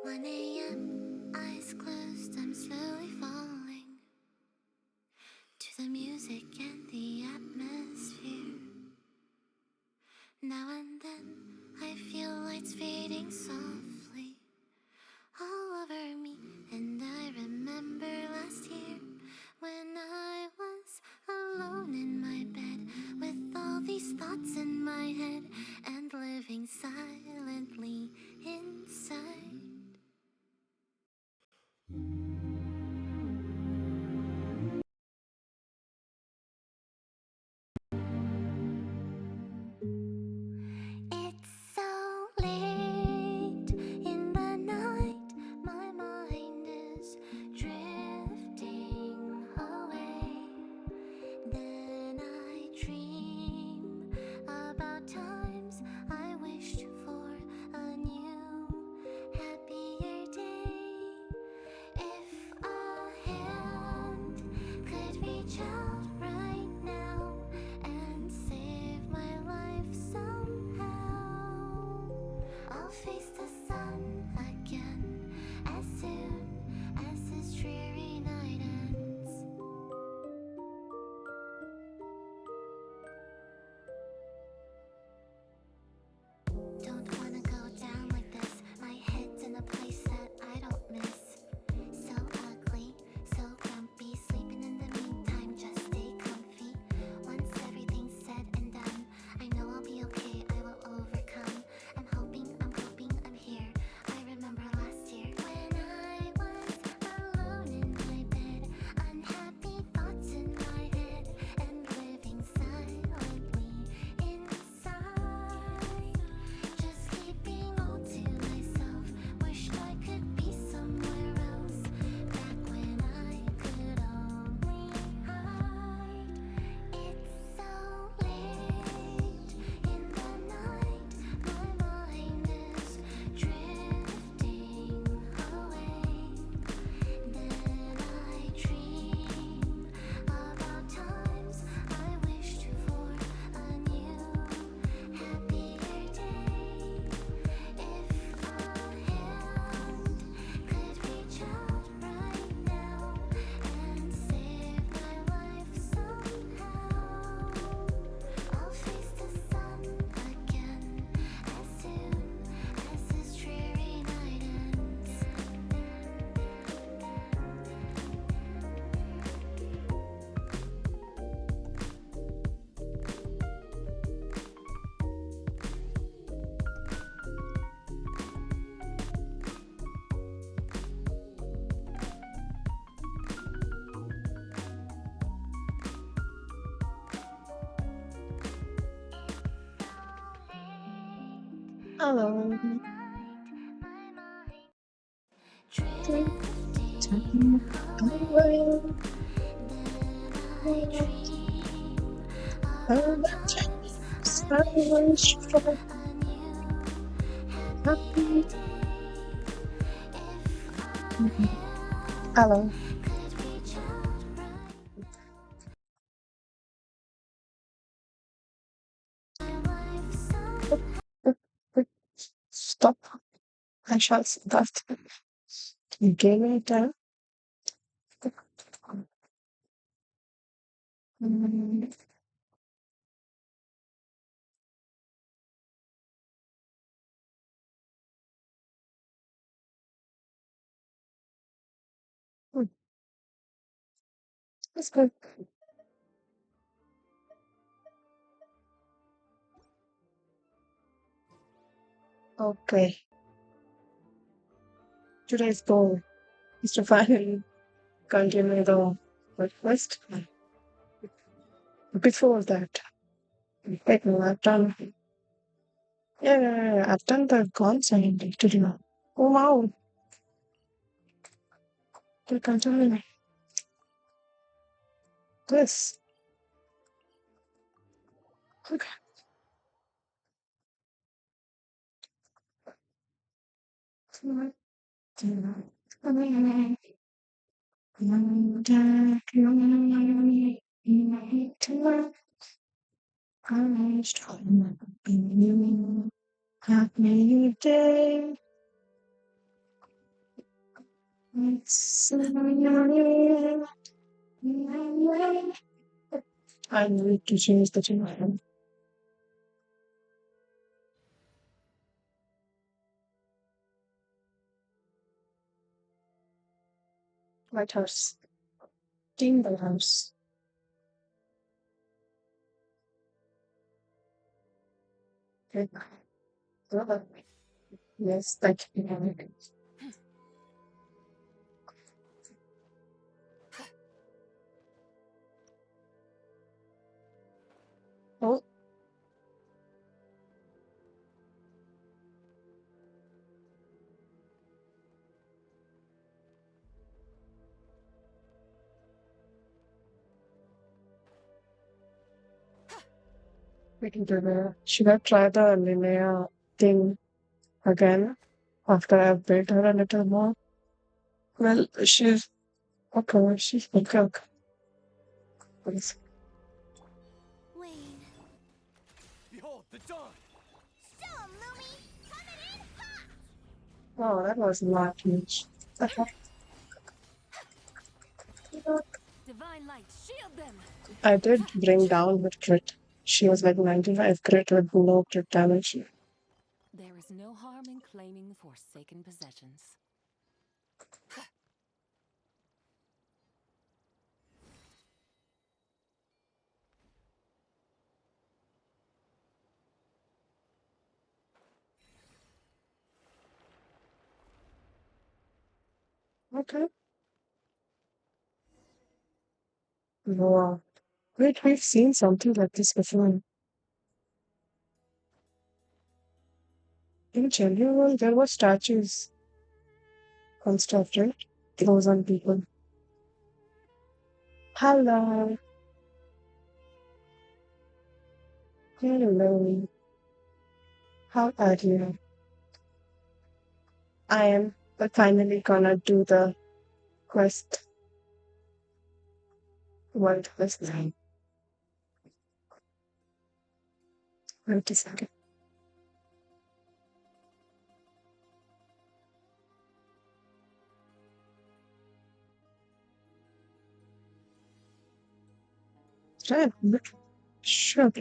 1 a.m., eyes closed, I'm slowly falling to the music and the atmosphere. Now and then, I feel lights fading softly all over me, and I remember last year when I was alone in my bed with all these thoughts in my head and living silently inside. It's so late in the night, my mind is drifting away. Then I dream about times I wished for a new, happier day. If a hand could reach out right now and save my life somehow, I'll face the sun again as soon as this dreary night ends. Don't wanna go down like this. My head's in a place that I don't miss. So ugly, so grumpy. Sleeping in the meantime, just stay comfy. Once everything's said and done, I know I'll be okay, I will overcome. I'm hoping, I'm here. I remember last year when I was alone in my bed, unhappy thoughts in my head, and living silently inside. Just keeping all to myself. Wished I could be somewhere else. Back when I could only hide. It's so late in the night. My mind is drifting away. Then I dream about times I wished for a new, happier day. If a hand could reach out right now and save my life somehow, I'll face the sun again as soon as this dreary night ends. Hello. Drifting away. Then I dream about times I wished for a new, happier day. If a Hello. hand could reach out right, my life somehow. Stop. I shall start. Give it a mm, That's good. Okay. Today's goal is to finally continue the breakfast. Before that, wait, no, I've done the consent actually. Oh wow. We continue this. Okay. Happy day. I need to change the channel. White House. Team White House. Okay. Yes, thank you. Oh, we can do that. Should I try the Linnea thing again after I've built her a little more? Well, she's okay. She's okay. Okay. Yes. Wayne. Behold the dawn! Show 'em, Lumi! Coming in hot! Oh, that was not huge. Divine light, shield them! I did bring down with crit. She was like 95 crit with no crit damage. There is no harm in claiming forsaken possessions. Okay. Wow. Wait, we've seen something like this before. In general, there were statues and stuff, right? Those on people. Hello. Hello. How are you? I am finally gonna do the quest. World quest. Wait a second. Right. Sure.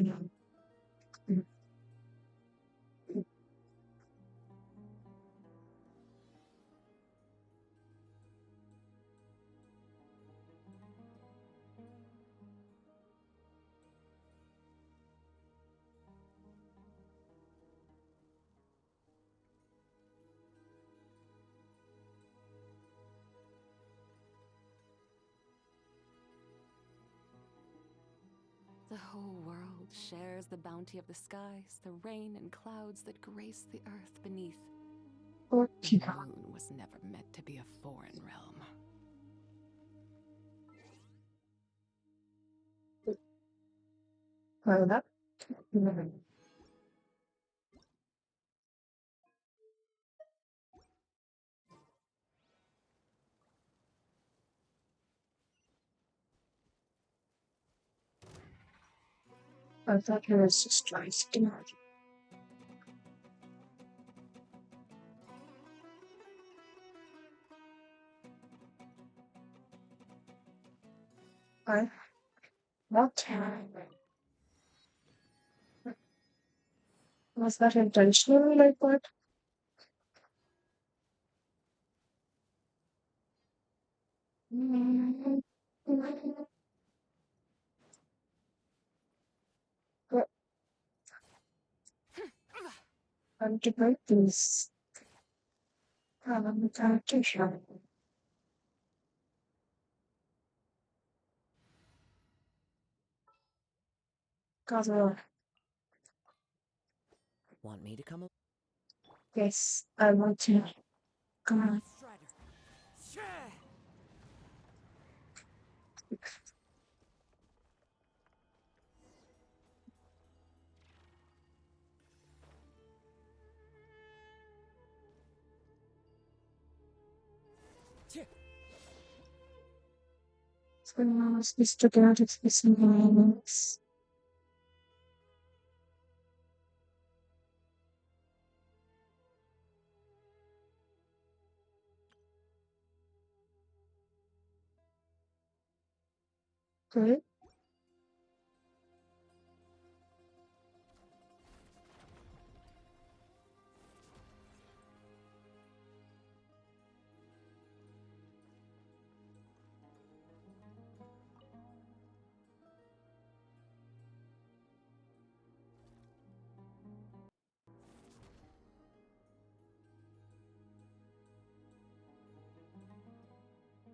The whole world shares the bounty of the skies, the rain and clouds that grace the earth beneath. Okay. The moon was never meant to be a foreign realm. Well, that. I thought it was just nice. I what was that intentional like that? But I'm to break these characters. Cause yes, I want to come on. Strider! Share! So now it's to get expressing. Okay.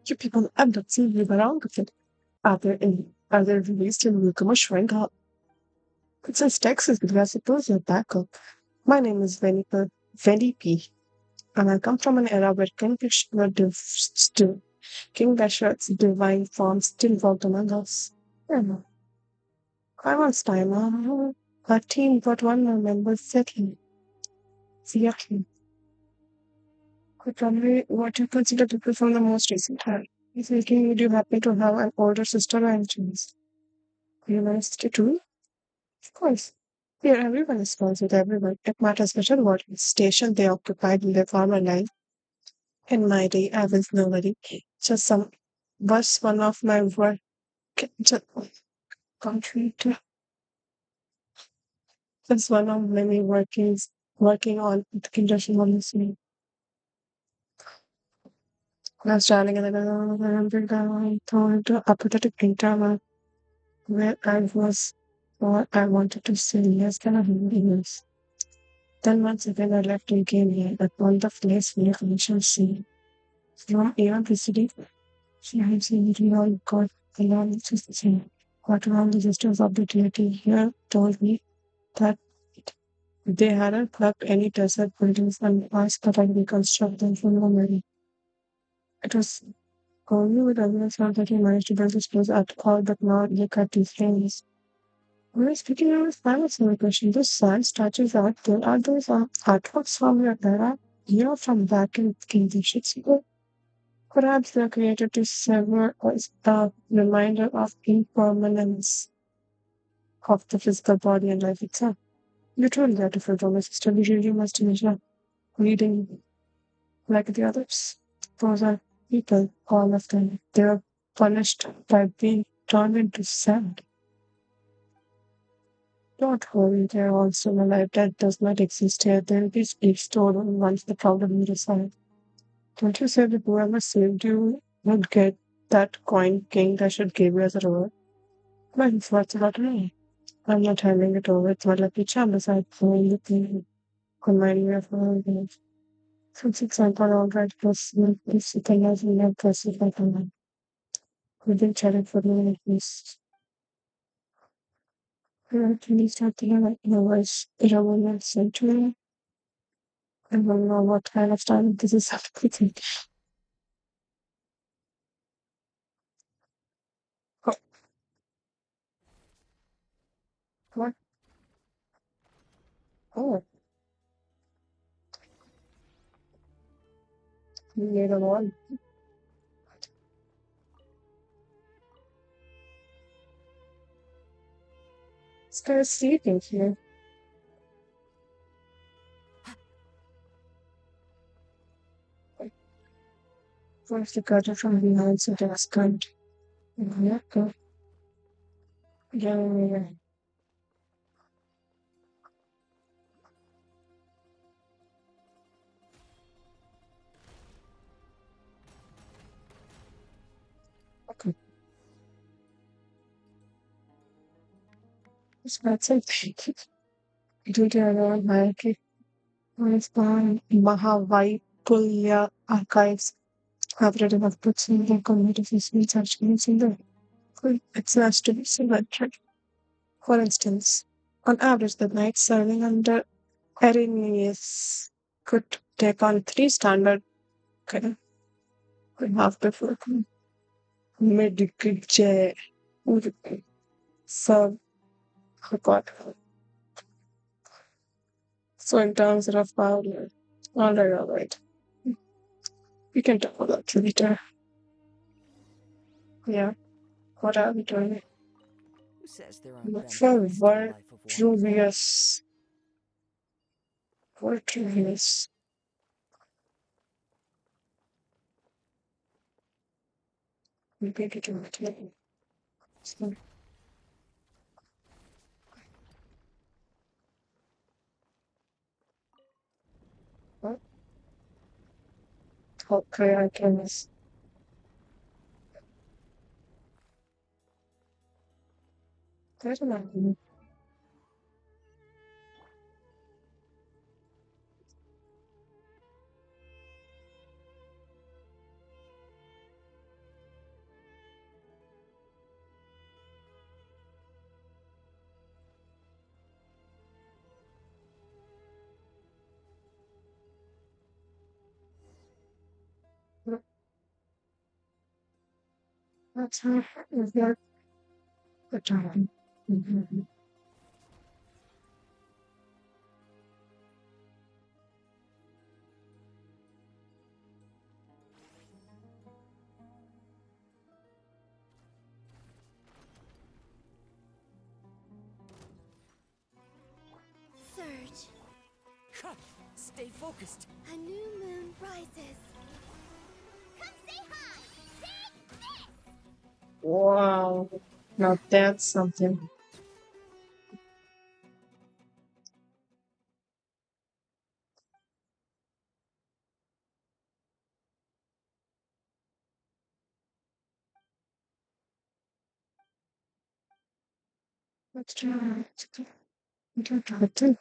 You people end up seeing me around with it. Are they released in newcomer shrink up? It says Texas, but I suppose you're back up. My name is Venipe, and I come from an era where King Dasharat's divine form still walked among us. Yeah, I was time, a teen, but one remembers Seattle. Could tell me what you consider people from the most recent time. If thinking, would you happen to have an older sister or anything? University too? Of course. Here, everyone is friends with everyone. It matters little what station they occupied in their former life. In my day, I was nobody. Just some was one of my work just country to just one of many working on the condition on the scene. I was traveling in the thought to apathetic interval where I was what I wanted to say yes than a hundred years. Then once again I left and came here, but on the place where I shall see. From even the city, she had seen it all got along just the same. But around the distance of the deity here told me that they hadn't plucked any desert buildings and asked that I reconstruct them from memory. It was only with evidence now that he managed to build this place at all, but now look at these things. We're speaking of planets in the question. Those sand statues out there, are those artworks from your era? You know, from back in conditions ago? Perhaps they're created to sever us a reminder of impermanence of the physical body and life itself. You truly got to feel my sister. You really must measure reading like the others. Those are people, all of them. They're punished by being turned into sand. Don't worry, they're also alive. That does not exist here. They'll be restored once the problem is resolved. Don't you say that whoever saved you would get that coin king that should give you as a reward? Well, it's worth a lot of money. I'm not handing it over. It's my lucky charm aside from the thing reminding me of all this. Since example, all right, plus this thing has been impressive like a man. We've been chatting for a minute, please. Can you start thinking like in a voice, 11th century? I don't know what kind of time this is happening. Oh, what? Oh, you made a one. This guy is sleeping here. Where's the gutter from behind so that's kind? Yeah, go. Yeah. Okay. That's it. Due to our hierarchy, Mahavaipulya archives have written of books in the community research means in the it's nice to be symmetric. For instance, on average, the knight serving under Irenaeus could take on three standard okay, could have before medical chair. So, oh God. So in terms of power, all right. We can talk about that later. Yeah, what are we doing? Who says there aren't For benefits to a life of want? Virtuous. We get it in the So, what? Okay, I can. I don't know. That's how is that the time. Mhm. Surge. Stay focused. A new moon rises. Come say hi! Take this! Wow. Now that's something. Let's try. We don't try to.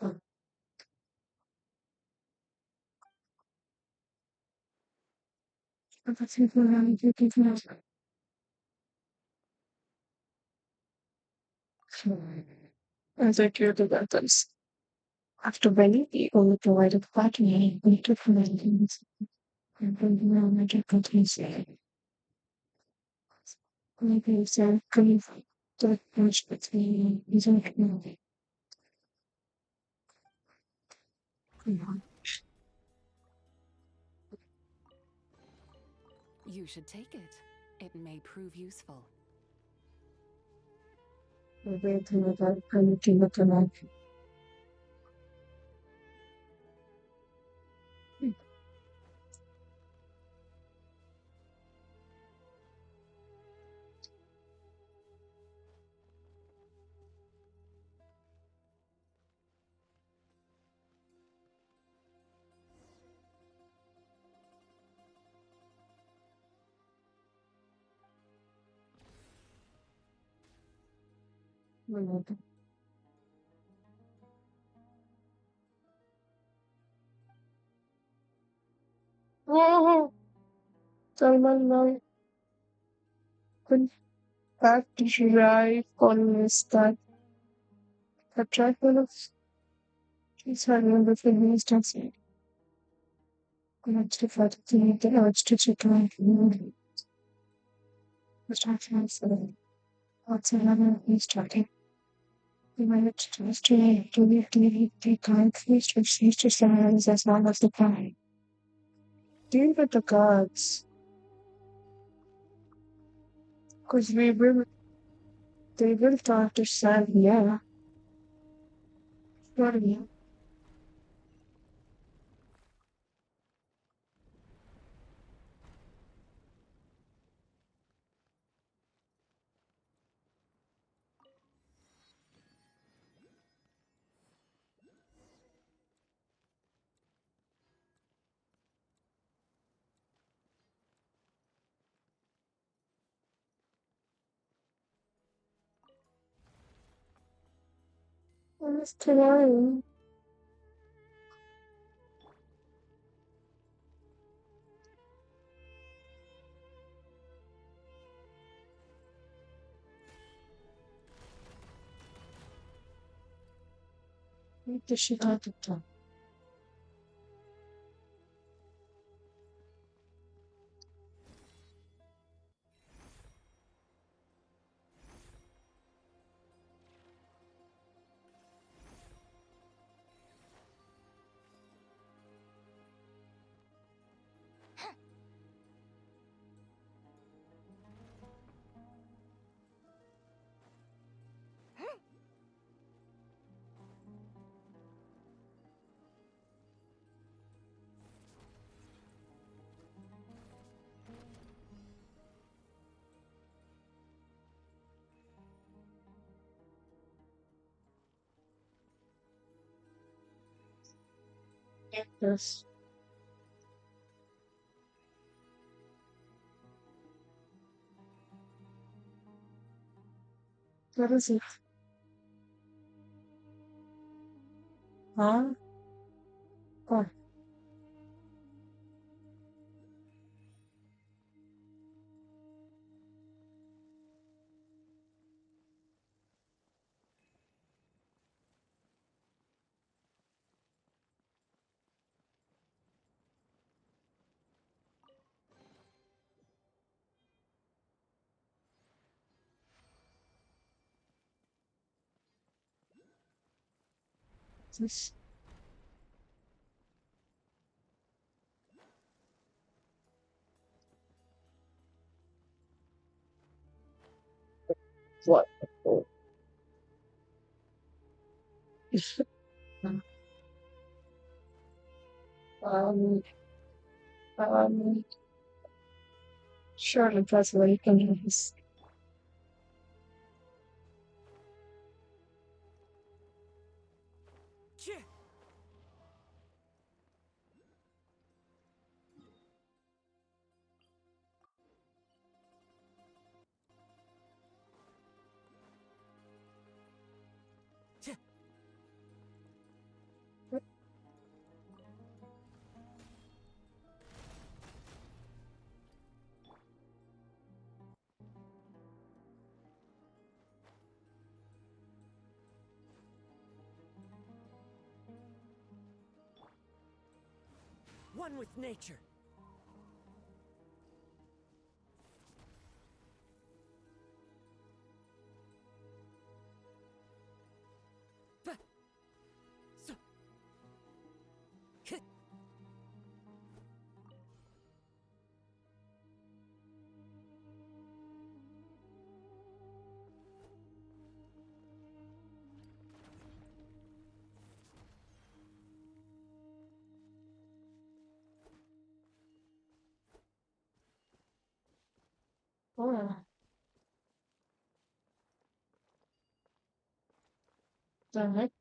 But I think we're going to give us. As I care about this. After Benny, we only provided partner and took from things. And when the manager continues, maybe it's a grief that much between his own community. You should take it. It may prove useful. The way to about community look alike. Oh, Salman now could back to drive on that the track of his hand with the news taxi. Let's to fight the urge to check out the distractions. What's another news tracking? We managed to stay to leave the countries to cease to silence as long as the time. Deal with the guards, because they will talk to Sam, yeah. Sorry. What's tomorrow? Beat the shit out of them. Yes. What is it? Huh? Oh, this. What? Oh. um, um, surely that's very convenience. Chih! Chih! One with nature. Bah! So. Hit! Oh, damn it.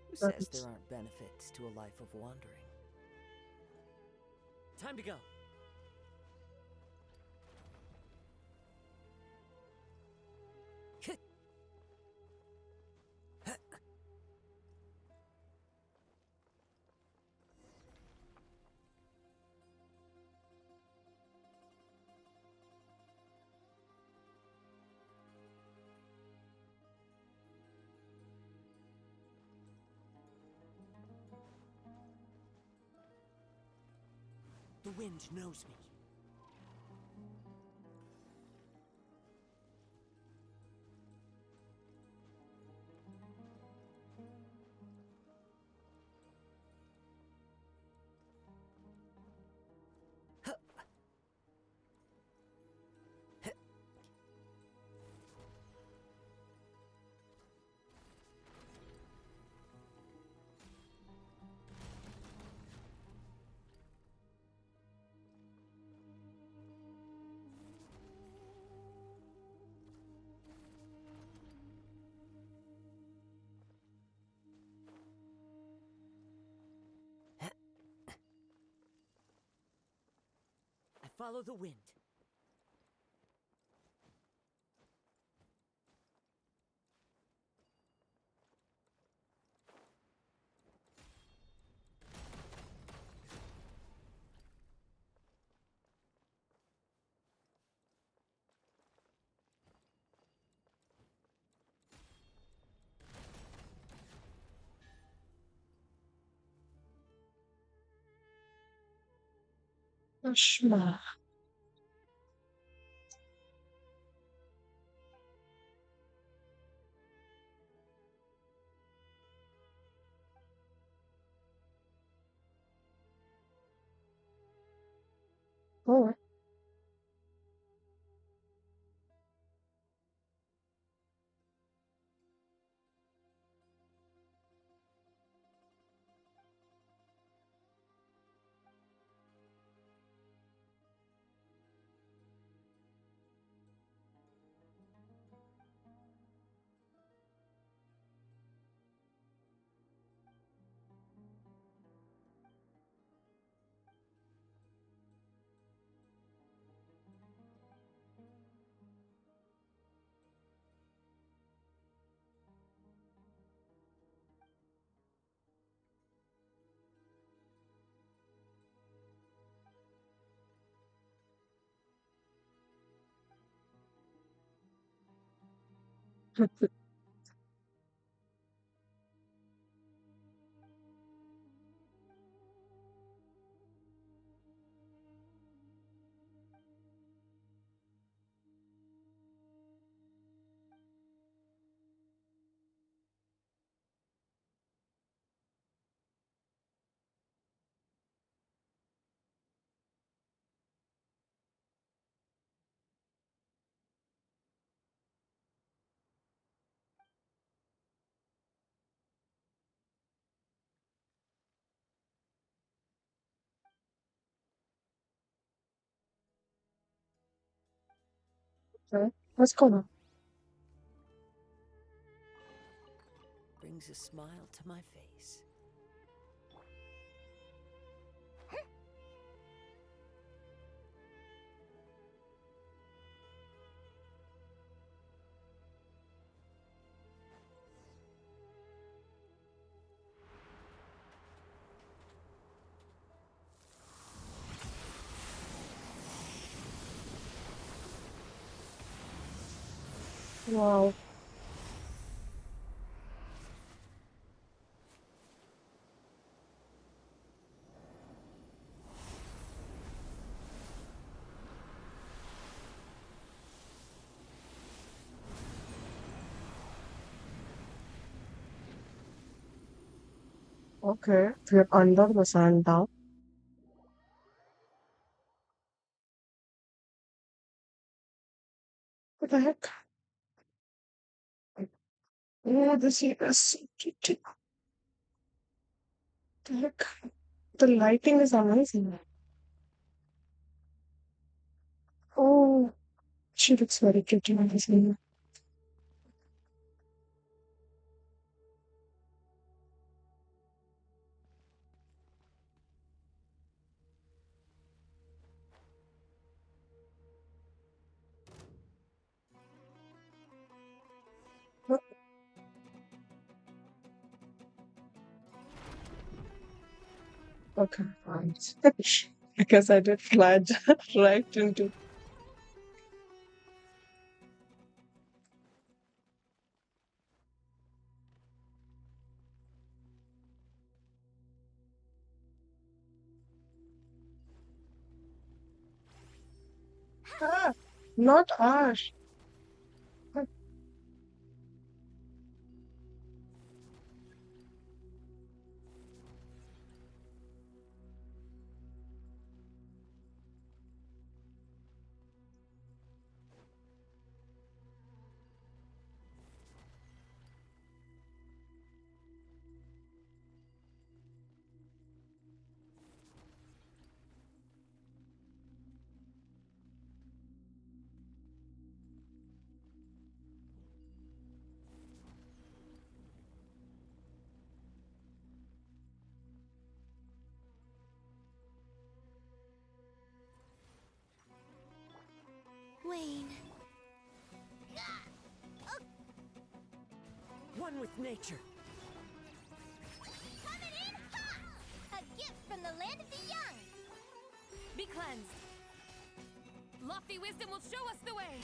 Who says there That's aren't benefits to a life of wandering? Time to go. Hit! The wind knows me. I follow the wind. Ashma. Oh, Okay. What's going on? Brings a smile to my face. Wow. Okay. We're under the sand now. What the heck? Oh, this is so pretty. The heck? The lighting is amazing. Oh, she looks very pretty in this video. Okay, fine. I guess I did fly right into. Ah, not Ash. Wayne. One with nature. Coming in hot! A gift from the land of the young! Be cleansed. Lofty wisdom will show us the way.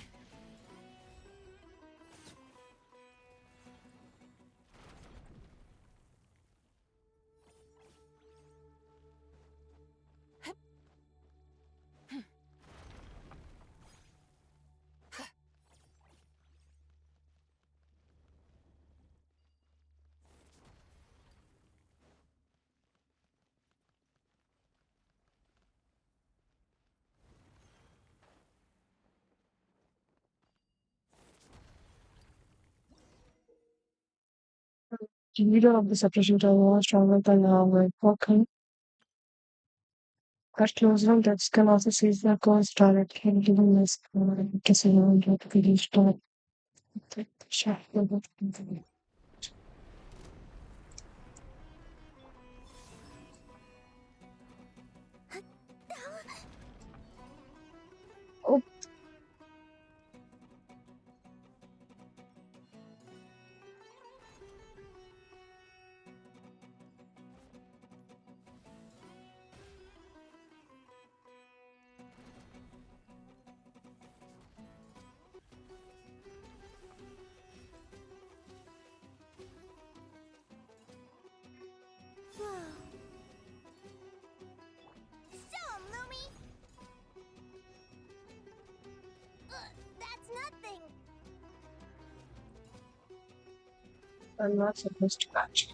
The leader of the separation tower was stronger than our okay. At close range, that can also seize the course directly, giving us kissing on to finish the shot. Oh, I'm not supposed to catch.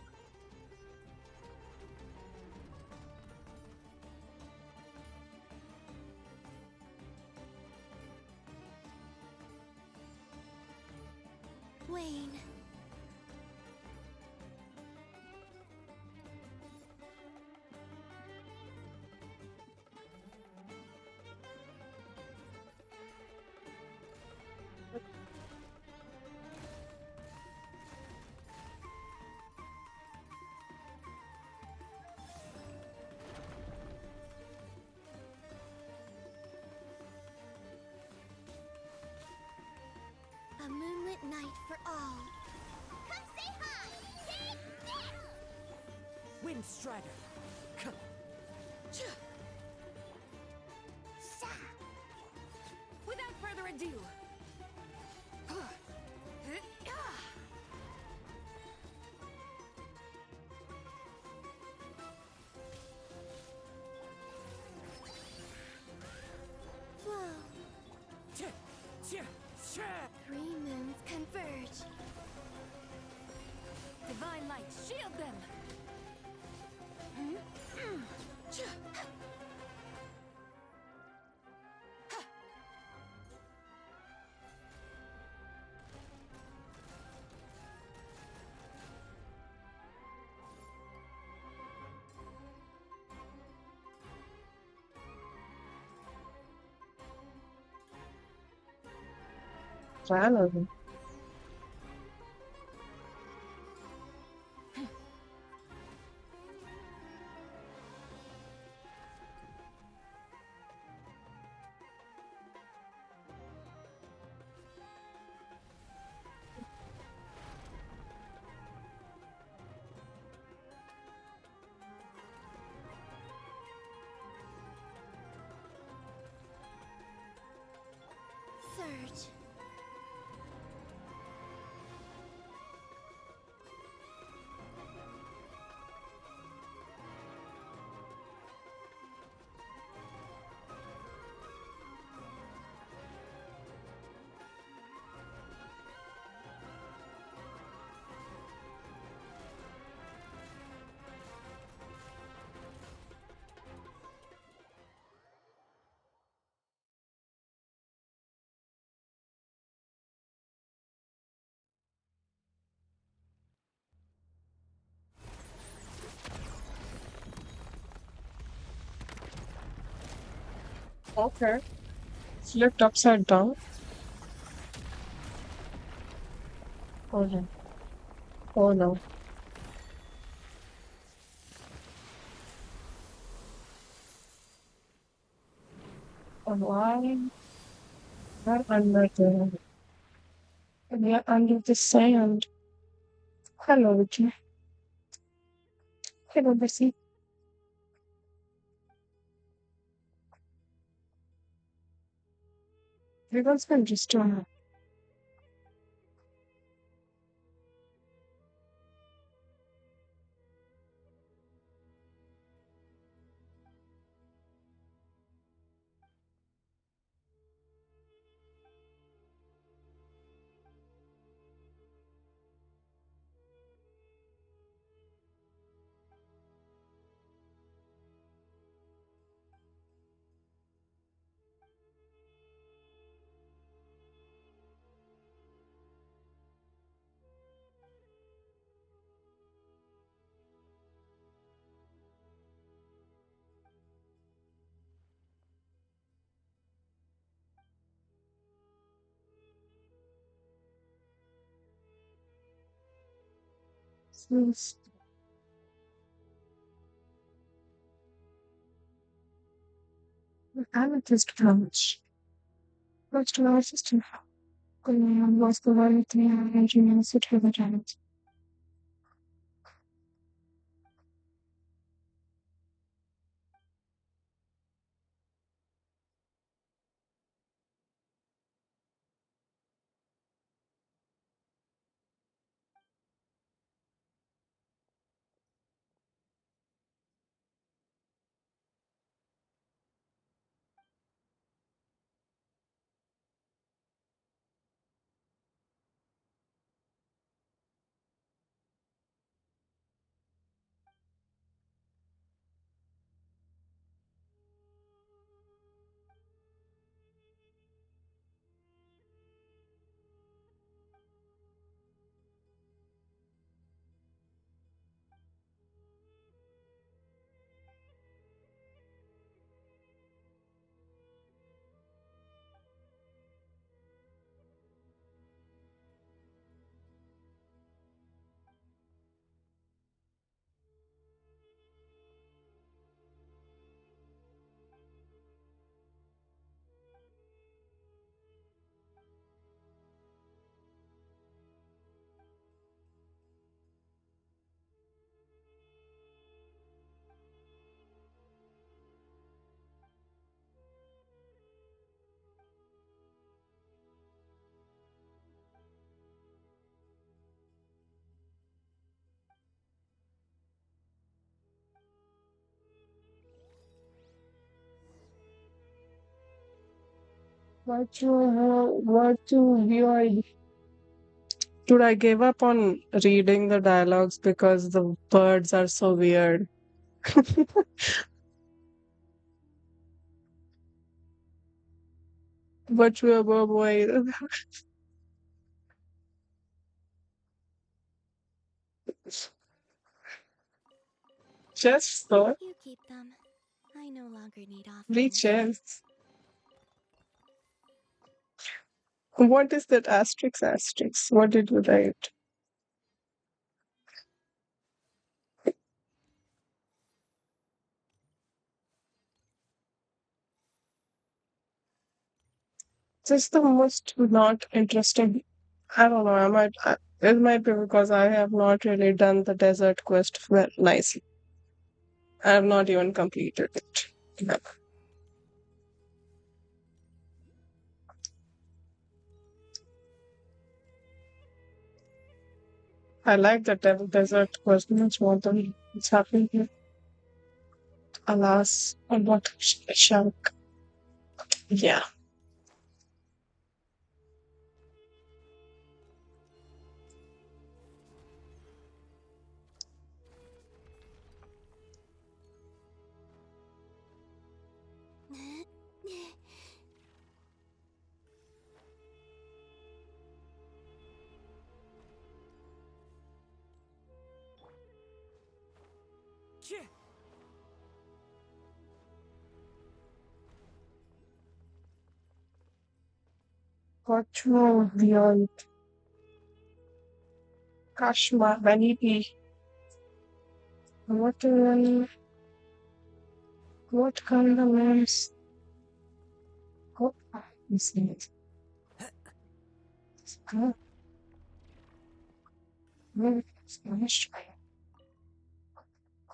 Wayne. A moonlit night for all. Come say hi! Take this! Wind Strider. Come. Sha! Without further ado. Flow. Ch- ch- ch- Three moons converge. Divine light, shield them! Ran away. Surge. Okay. Flipped upside down. Oh no. Oh no. Oh, why? Not under the. We are under the sand. Hello, Vicky. Hello, Bessie. Everyone's been just Since amethyst pouch. Close to our sister. Was the one with me arranging in a suit for the giant. What weird. Dude, I gave up on reading the dialogues because the birds are so weird. But you are boy. Just so You keep them. I no longer need three offerings. chests. What is that asterisk asterisk? What did you write? Just the most not interesting. I don't know. It might be because I have not really done the desert quest well nicely. I have not even completed it. Yeah. I like the desert quest much more than what's happening here. Alas, I'm not shark. Yeah. What's wrong beyond Kashmir, Vanity? What, what kind of names? What is it?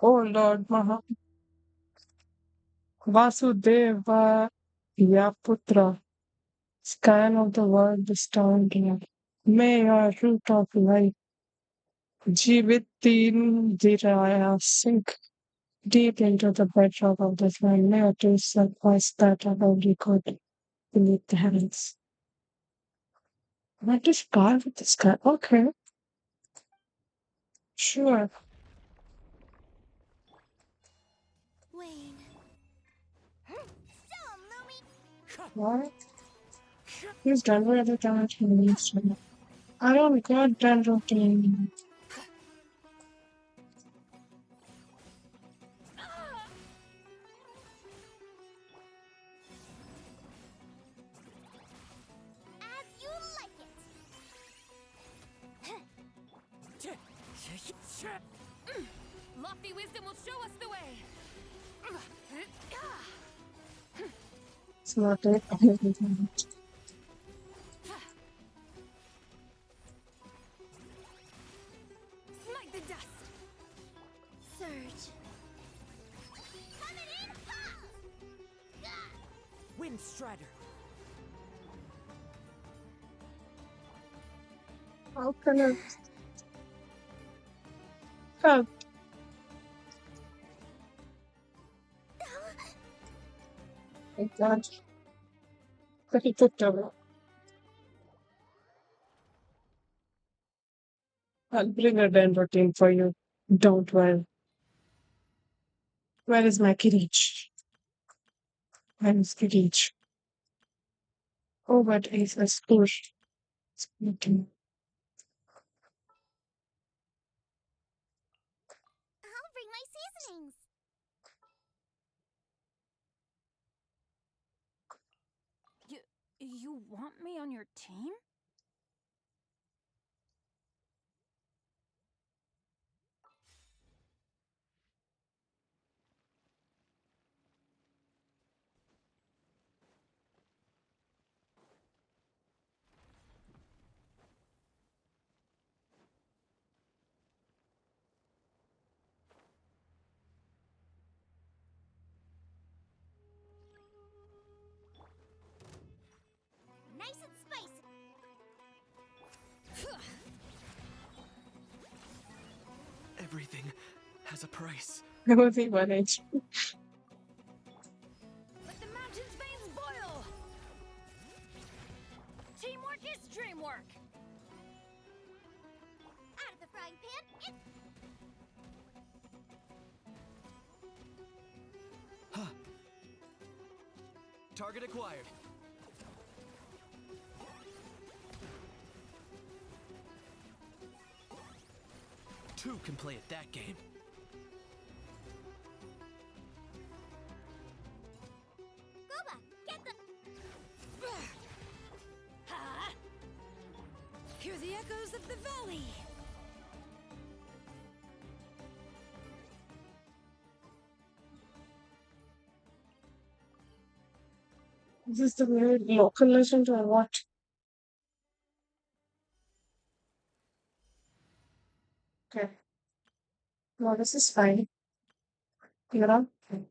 Oh Lord, Vasudeva Yaputra, scan of the world astounding. May your root of life, Jivitin Diraya, sink deep into the bedrock of this land. May your truth surpass that of every god beneath the heavens. What is God with this guy? Okay, sure. Wayne. Stone, Lumi! What? He's done with the damage he needs to. I don't got done routine. As you like it! Lofty wisdom will show us the way. It's not it. Smite the dust. Surge. Coming in hot! Wind Strider. How can I help? I can't. But he took over. I'll bring a den routine for you. Don't worry. Where is my Kirich? Where is Kirich? Oh, but he's a squish. Speaking. I'll bring my seasonings! You want me on your team? Nice and spicy! Everything has a price. I was in one HP. Let the mountain's veins boil. dream work! Out of the frying pan, it's Target acquired. Two can play at that game. Gooba. Get the. Ha! Hear the echoes of the valley! Is this the new local legend or what? Okay. No, this is fine. You know? I'm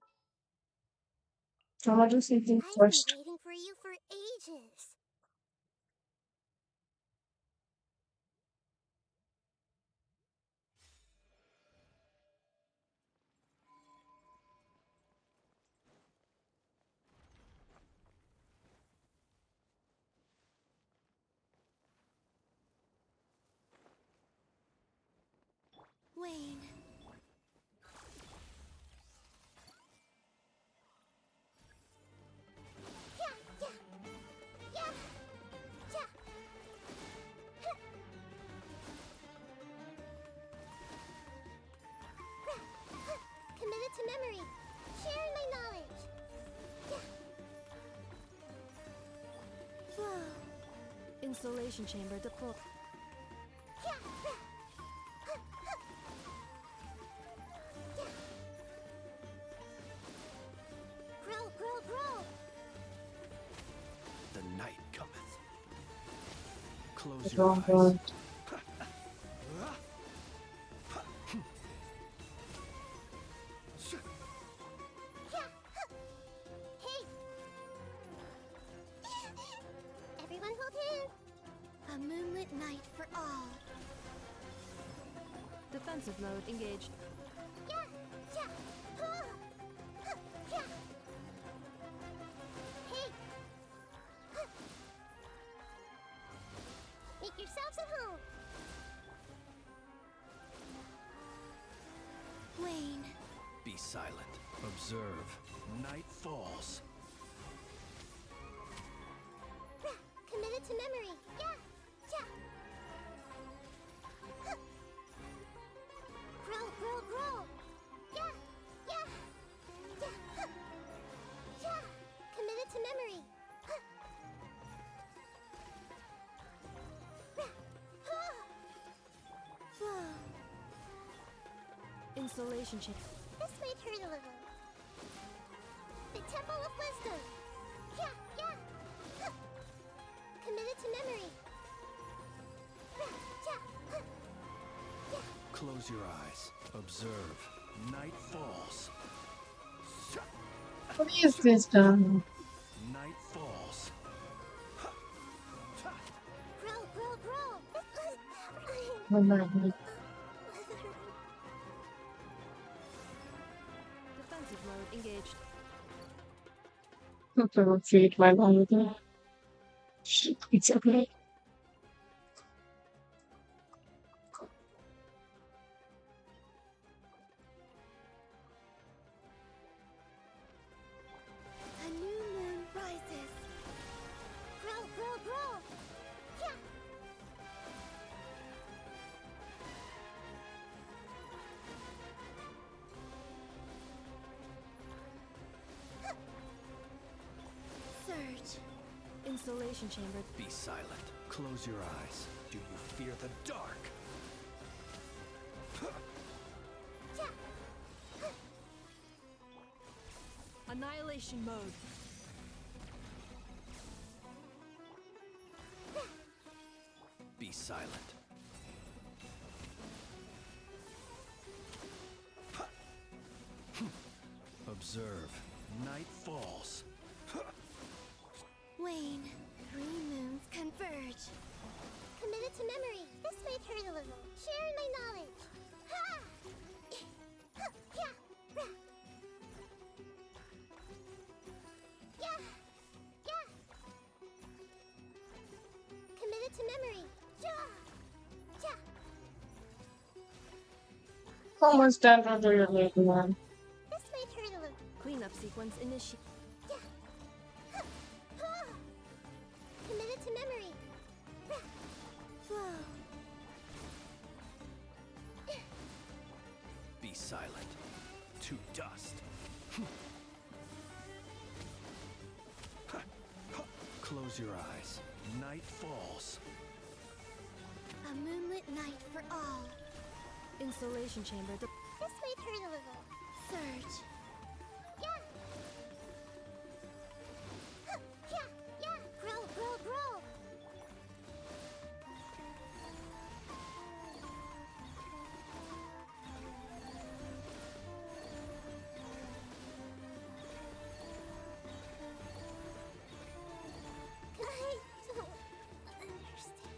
gonna do something I've been first. waiting for you for ages. Wayne. Yeah, yeah, yeah, yeah. Huh. Committed to memory, sharing my knowledge. Yeah. Flow. Insulation chamber deployed. Yeah. Grow, grow, grow. The night cometh. Close It's your wrong eyes. one. Yeah. Hey. Everyone hold hands. A moonlit night for all. Defensive mode engaged. Yeah, yeah. Huh. Huh. Yeah. Hey. Huh. Make yourselves at home. Wayne. Be silent. Observe. Night falls. Committed to memory. Yeah, yeah. Huh. Grow, grow, grow. Yeah, yeah, yeah. Huh. Yeah. Committed to memory. Huh. Huh. Flow. Insulation chamber. This might hurt a little. The Temple of Wisdom. Yeah, yeah. Huh. Committed to memory. Yeah, huh. Yeah. Close your eyes. Observe. Night falls. What is this done? Night falls. Grow, grow, grow. Oh my god. Defensive mode engaged. I'm gonna feed my mom. It's okay. A new moon rises. Grow, grow, grow. Yeah. Huh. Surge. Insulation chamber. Be silent. Close your eyes. Do you fear the dark? Yeah. Annihilation mode. Be silent. Observe. Night falls. Wayne. Three moons converge. Committed to memory. This might hurt a little. Sharing my knowledge. Ha! Huh. Yeah. Rah. Yeah. Yeah. Committed to How much damage do you need, man? This might hurt a little. Cleanup sequence initiated. Yeah. Committed to memory. Flow. Be silent. To dust. Close your eyes. Night falls. A moonlit night for all. Insulation chamber. This might hurt a little. Surge. Yeah. Yeah. Grow. I don't understand.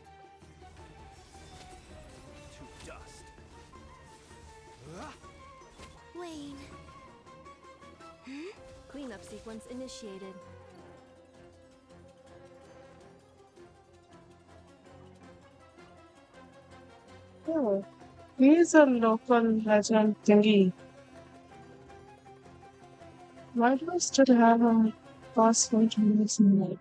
To dust. Wayne. Cleanup sequence initiated. Oh, he's a local legend thingy. Why do I still have a password to this email?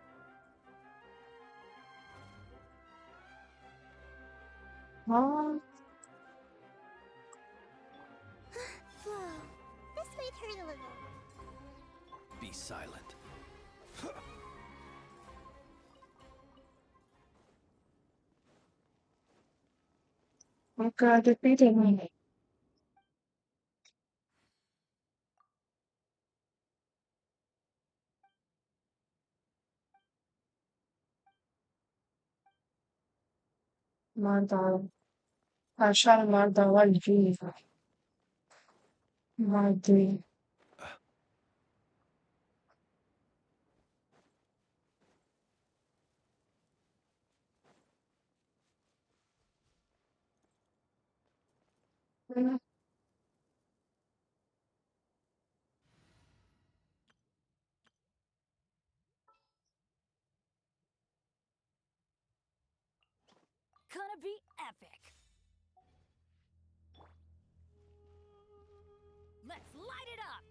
Ah, Flow. This might hurt a little. Be silent. okay, I defeated me. Mother, I shall murder one G. My D. Gonna be epic. Let's light it up.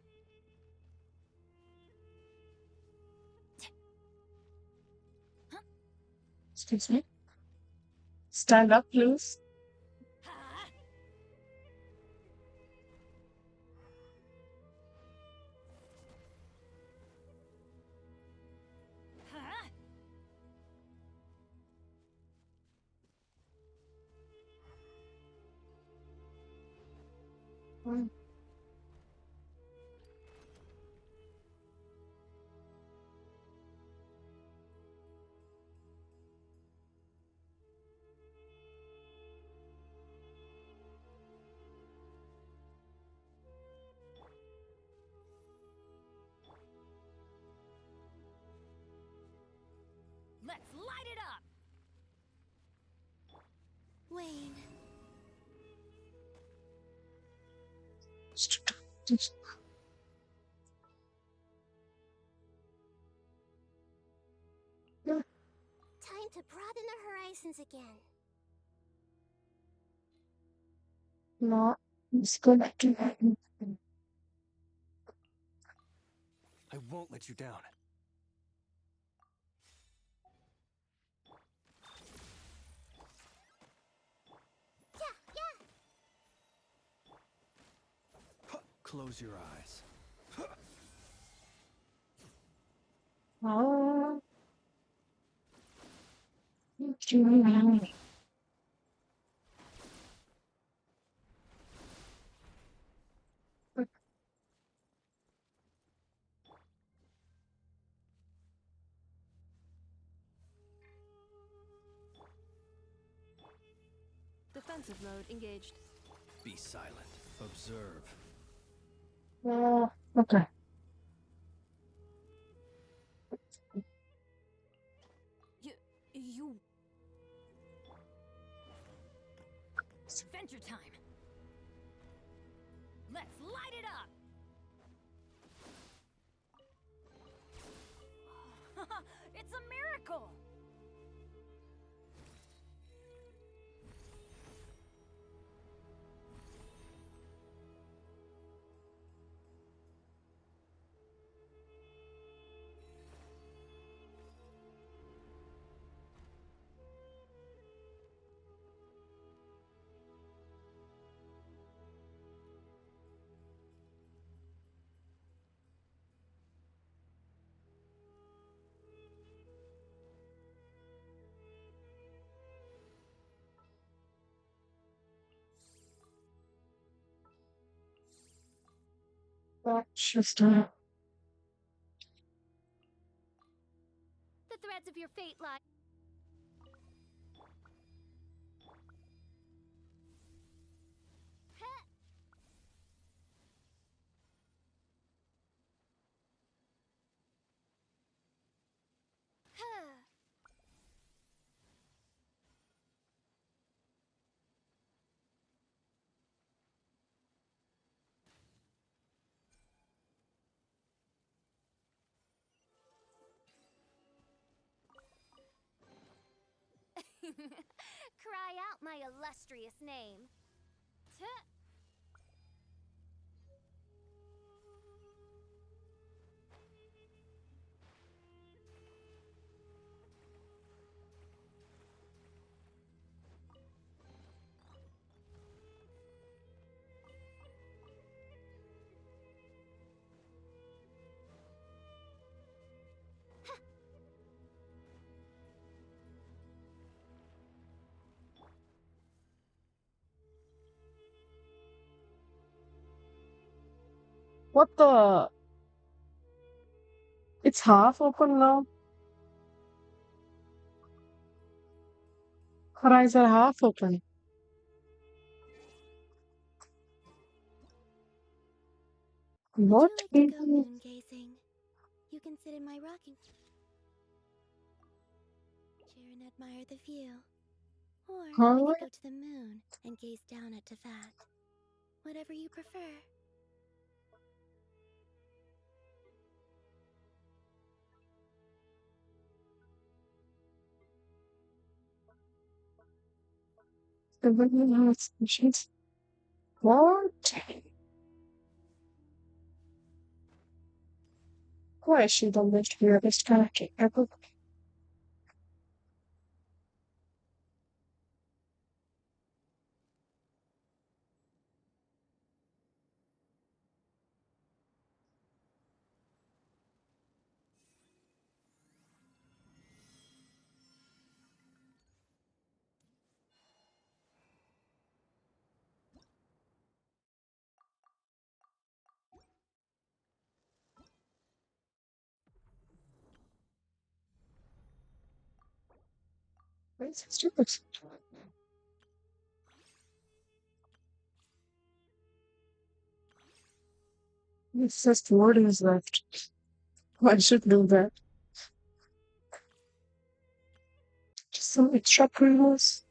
Excuse me. Stand up, please. Huh? Huh? Mm. Let's light it up. Wayne. Time to broaden our horizons again. No, it's gonna do it. I won't let you down. Yeah. Close your eyes. Oh. Defensive mode engaged. Be silent. Observe. Okay. You. Adventure time. Let's light it up. It's a miracle. That's just The threads of your fate lie. Cry out my illustrious name. Tuh. what the? It's half open now. Her eyes are half open. What? Would you like to go moon gazing? You can sit in my rocking chair and admire the view. Or we Huh? could go to the moon and gaze down at Tefat. Whatever you prefer. The women have species. What? Why is she the most weirdest character ever? Why is it stupid? It's just wordings left. I should do that. Just some extra previews.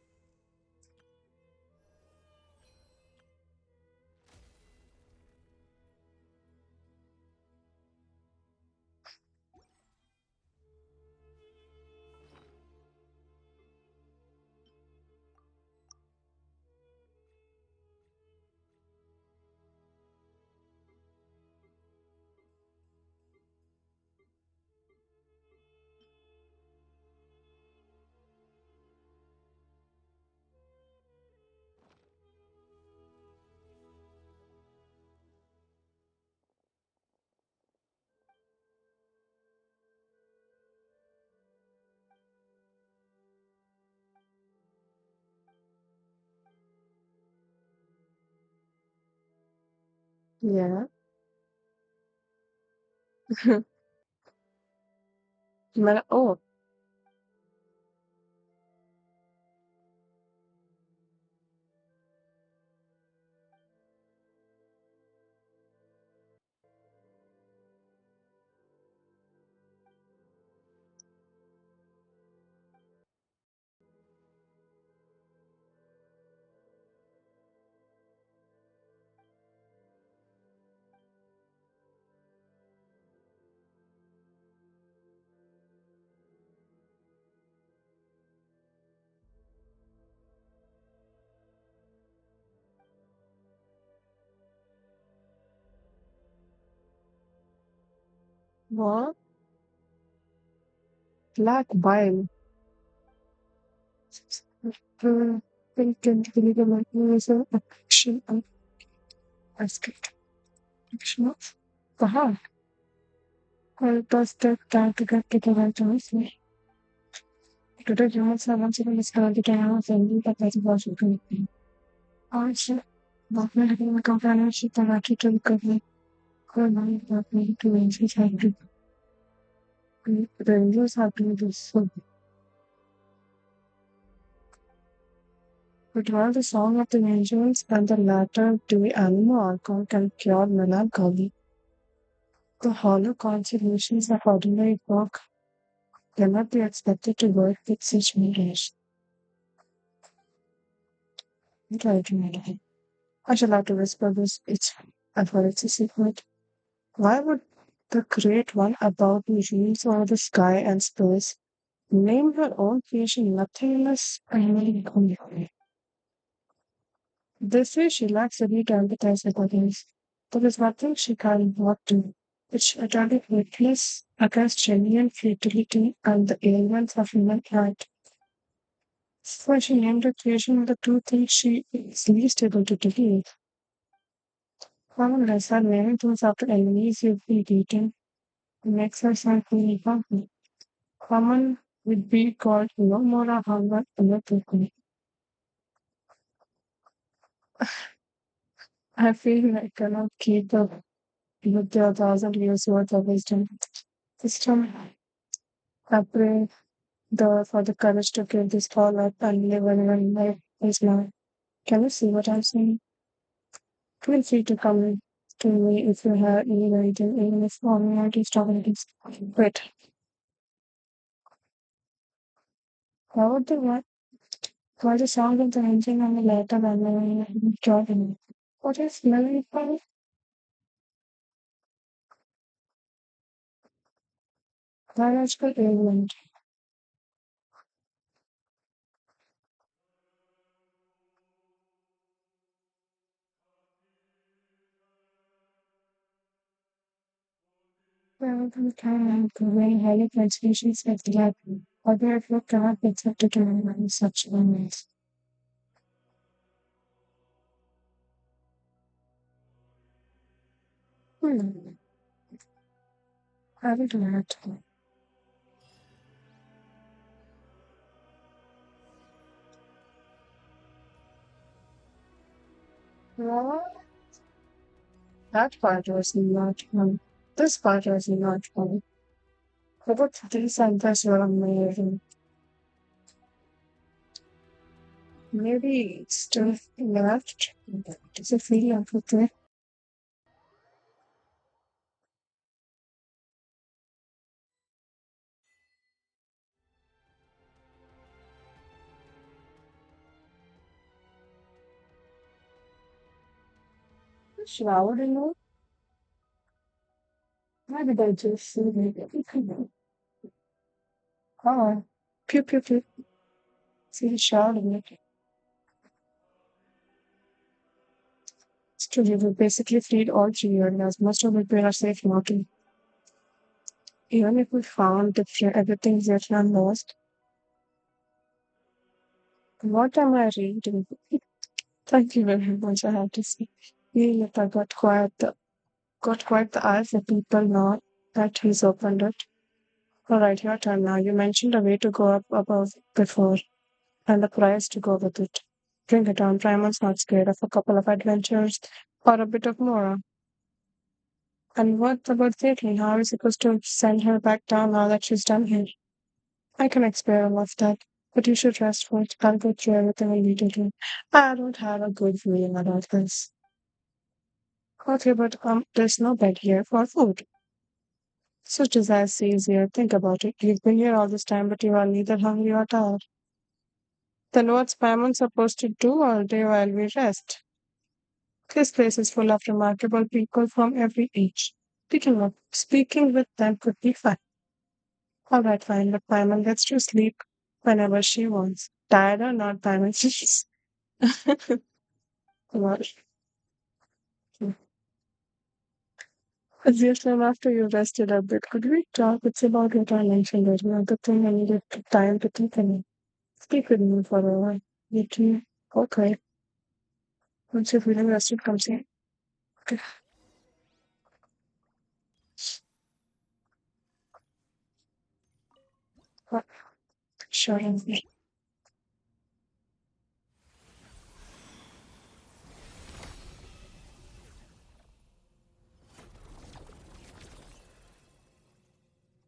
Yeah. Oh, what? Black bile. Pink and illegal mechanism action and escape. Action of the heart. Help us take time to get together to listen. Today, humans have once again discovered the chaos and the that was connecting. Also, Buffalo having a companionship and lucky to recovery. The night happening to angels have to the angels have to do so. But while the song of the angels and the latter to the animal alcohol can cure melancholy, the hollow consolations of ordinary folk cannot be expected to work with such mirage. Try to meditate. I shall have to whisper this. It's a secret. Why would the great one above me reigns over the sky and space, name her own creation nothingness and only? This way she lacks the need to empathize with others. There is nothing she cannot do, which utterly helpless against genuine futility and the ailments of human heart. So she named her creation the two things she is least able to delete. Common lesson naming things after enemies you've been beaten makes her sound really happy. Common would be called no more a hunger electrically. I feel I cannot keep up with their 1,000 years worth of wisdom. Wisdom, I pray for the courage to give this all up and live when life is now. Can you see what I'm saying? Feel free to come to me if you have any writing, even if already started. Wait, how would the what? Why the sound of the engine and the letter and the jogging? What is melancholy? Biological ailment. Well, we can have very highly concentrations with the lab. Other if you cannot be accepted to run such elements. I will do that. Well, that part was not fun. This part was not fun. But these answers were amazing. Maybe it's still left. Does it feel like it? Showered in it? Why did I just see it? Oh, pew pew pew. See the showered in it. Still, you will basically feed all 3 areas. Most of it are safe knocking. Even if we found different everything yet not lost. What am I reading? Thank you very much, I have to say. Yet got quite the eye for people now that he's opened it. Alright, your turn now. You mentioned a way to go up above before and the price to go with it. Bring it on. Primon's not scared of a couple of adventures or a bit of more. And what about Caitlin? How are we supposed to send her back down now that she's done here? I can explain all of that, but you should rest first. I'll go through everything immediately. I don't have a good feeling about this. Okay, but there's no bed here for food. Such as I see is here. Think about it. You've been here all this time, but you are neither hungry or tired. Then what's Paimon supposed to do all day while we rest? This place is full of remarkable people from every age. Speaking with them could be fun. All right, fine, but Paimon gets to sleep whenever she wants. Tired or not, Paimon, she's what? Just after you rested a bit, could we talk? It's about what I mentioned earlier. The thing I needed time to think and speak with me for a while. You too. Okay. Once you're feeling rested, come see. Okay. Uh, Sure.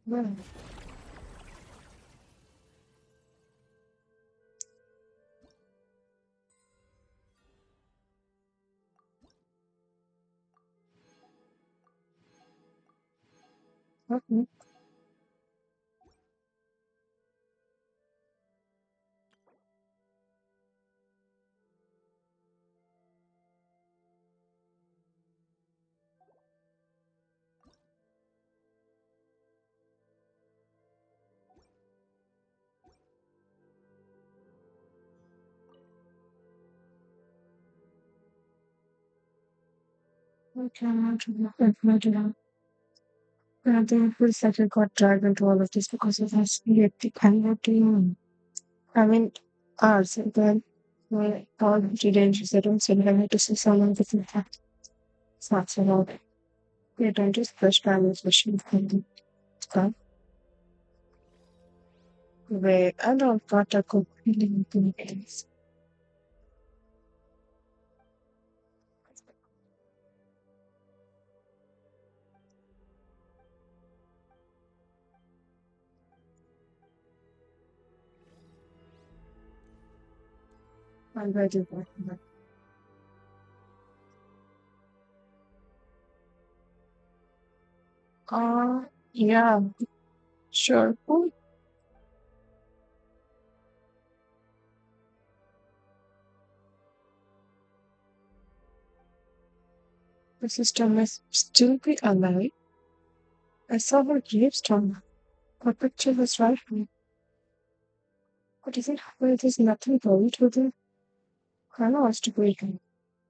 Well, okay. Okay, I'm not sure if I did not. But I think it feels like I got dragged into all of this because it has yet the kind of team. I mean, ours, and then my all teenagers, I don't say that I need to see someone different. It's not so loud. We don't just push families machine from stuff. Where I don't got a good feeling in things. I'm ready for that. Yeah, sure. Cool. The system must still be alive. I saw her gravestone. Her picture was right here. But isn't where there's nothing buried with it? I know it's to be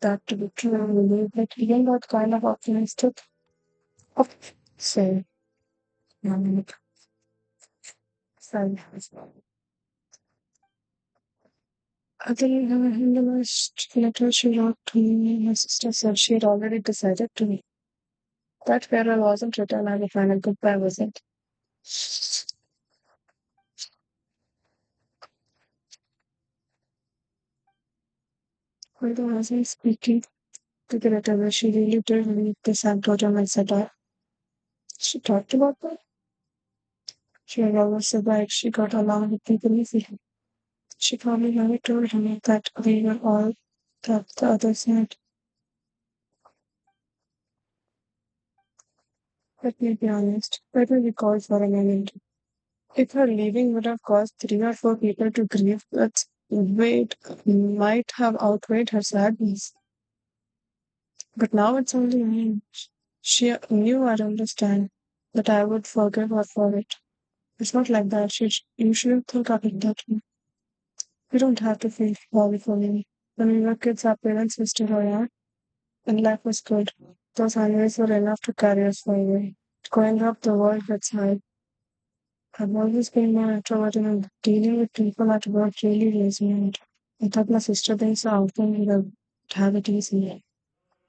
that to be true, I believe that even that kind of optimistic of say, like, sorry. I think in the last letter she wrote to me, my sister said she had already decided to me. That farewell wasn't written as a final goodbye, was it? Although as I speaking to the letter, she really did leave the Santorum and said, she talked about that. She had always survived. She got along with people easily. She probably never told him that we were all that the others had. Let me be honest. Let me recall for a moment. If her leaving would have caused 3 or 4 people to grieve, that weight might have outweighed her sadness. But now it's only me. She knew I'd understand, that I would forgive her for it. It's not like that. You shouldn't think of it that way. You don't have to feel sorry for me. When we were kids, our parents used to around, and life was good. Those holidays were enough to carry us forward. Growing up, the world gets hard. I've always been more introverted and dealing with people at work really raised me out. I thought my sister being so outgoing would have it easy.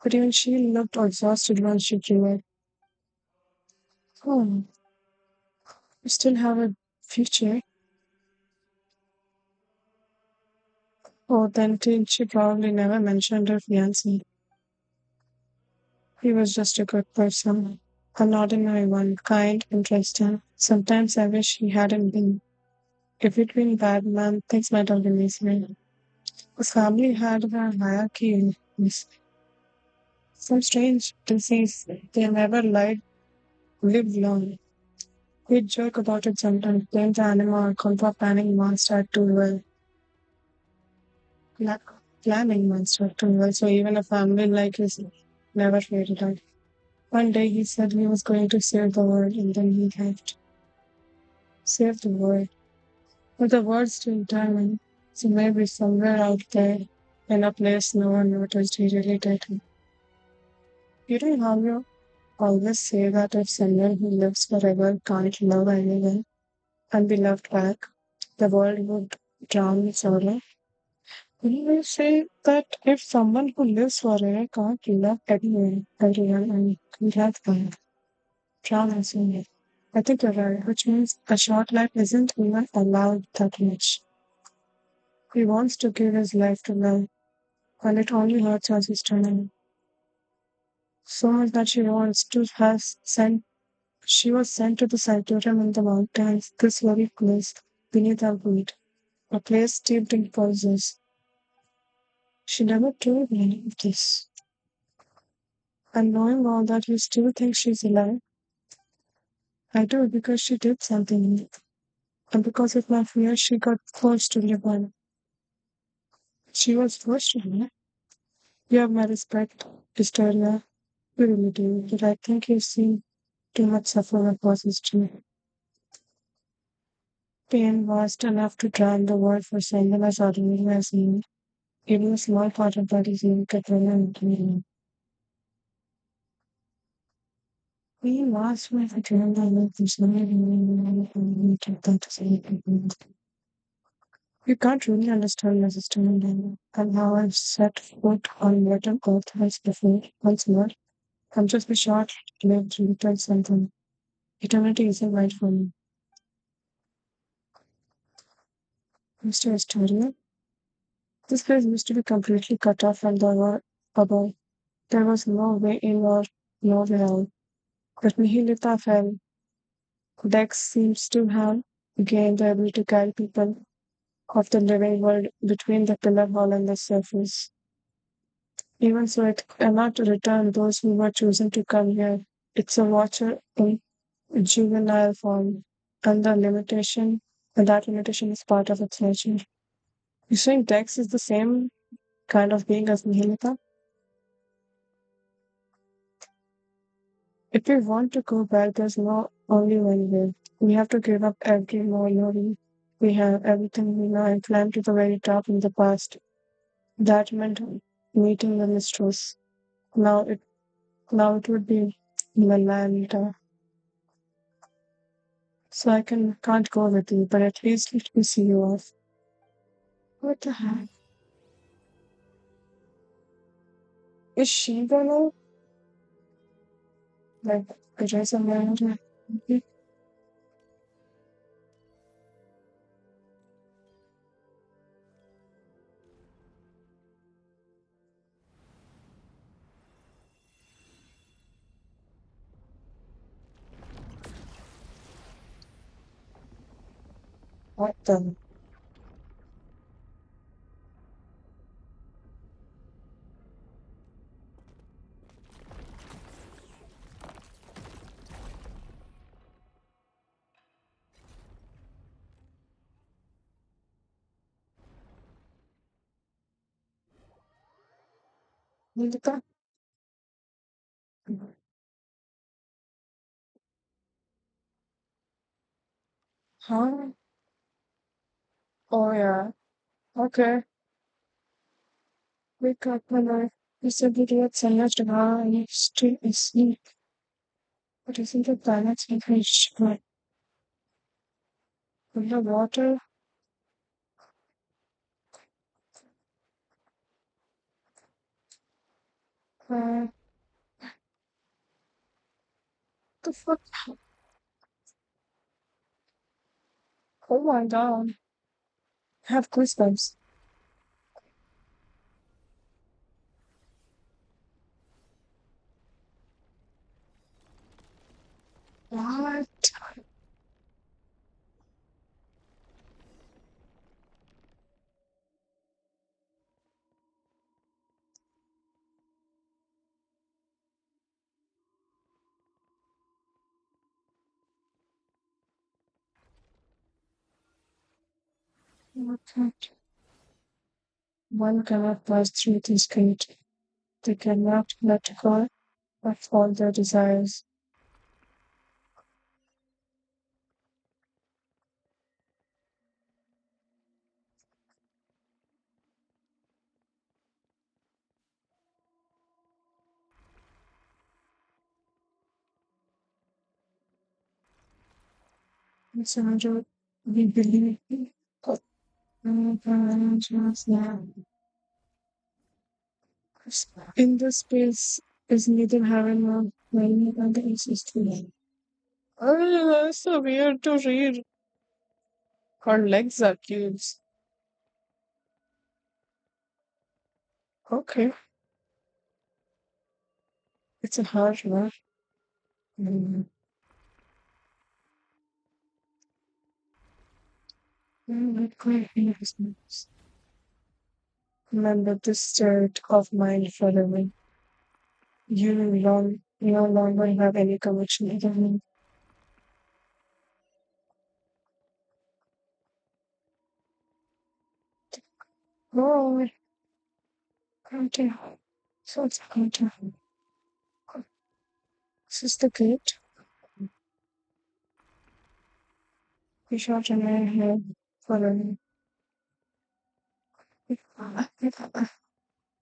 But even she looked exhausted when she came out. Oh, you still have a future? Oh, then she probably never mentioned her fiancé. He was just a good person. An ordinary one, kind, interesting. Sometimes I wish he hadn't been. If it'd been bad man, things might have been easier. His family had a hierarchy in this. Some strange disease. They never lived long. We joke about it sometimes. Blame the animal or compa planning monster too well. La- Planning monster too well. So even a family like his never faded out. One day he said he was going to save the world and then he left. Save the world. But the world's still turning. So maybe somewhere out there in a place no one noticed he really did. You know how you always say that if someone who lives forever can't love anyone and be loved back, the world would drown in sorrow. We will say that if someone who lives forever can't love everyone and be loved back, drown in sorrow. I think you're right, which means a short life isn't even allowed that much. He wants to give his life to love, and it only hurts us eternally. So much that she wants to have sent She was sent to the Siberian in the mountains, this very place, beneath our feet, a place steeped in poisons. She never told me any of this. And knowing all that, you still think she's alive? I do because she did something. And because of my fear, she got forced to live on. She was forced to live. You have my respect, Historia. You really do. But I think you've seen too much suffering across history. Pain vast enough to drown the world for someone as ordinary as me. Even a small part of that is even Katrina. We lost my Katrina and you can't really understand my sister and how I've set foot on mortal earth once before, once more. I'm just a short lived to tell something. Eternity isn't right for me. Mr. Astoria, this place used to be completely cut off from the world above. There was no way in or no way out. But Nihilita fell. Dex seems to have gained the ability to carry people of the living world between the pillar hall and the surface. Even so, it cannot return those who were chosen to come here. It's a watcher in juvenile form, and that limitation is part of its nature. You saying Dex is the same kind of being as Nihilita? If we want to go back, there's no only one way. We have to give up every memory we have, everything we know, and climb to the very top in the past. That meant meeting the mistress. Now it now it would be Melanta. So I can't go with you, but at least let me see you off. What the heck? Is she gonna like erase a memory? What the? Nilita? Huh? Oh yeah. Okay. Wake up when I distributed at sunrise to how I still asleep. But isn't the planet's finished? Like, with the water? Uh, the fuck? Oh my god. I have goosebumps. What? What? One cannot pass through this gate. They cannot let go of all their desires. Sandra, we believe in this space is neither heaven nor rain and the existence. Oh, that's so weird to read. Her legs are cubes. Okay, it's a hard one. Mm. Remember this state of mind forever. You no longer have any connection with me. Oh, okay. So it's okay. This is the gate. We shot in my head forever.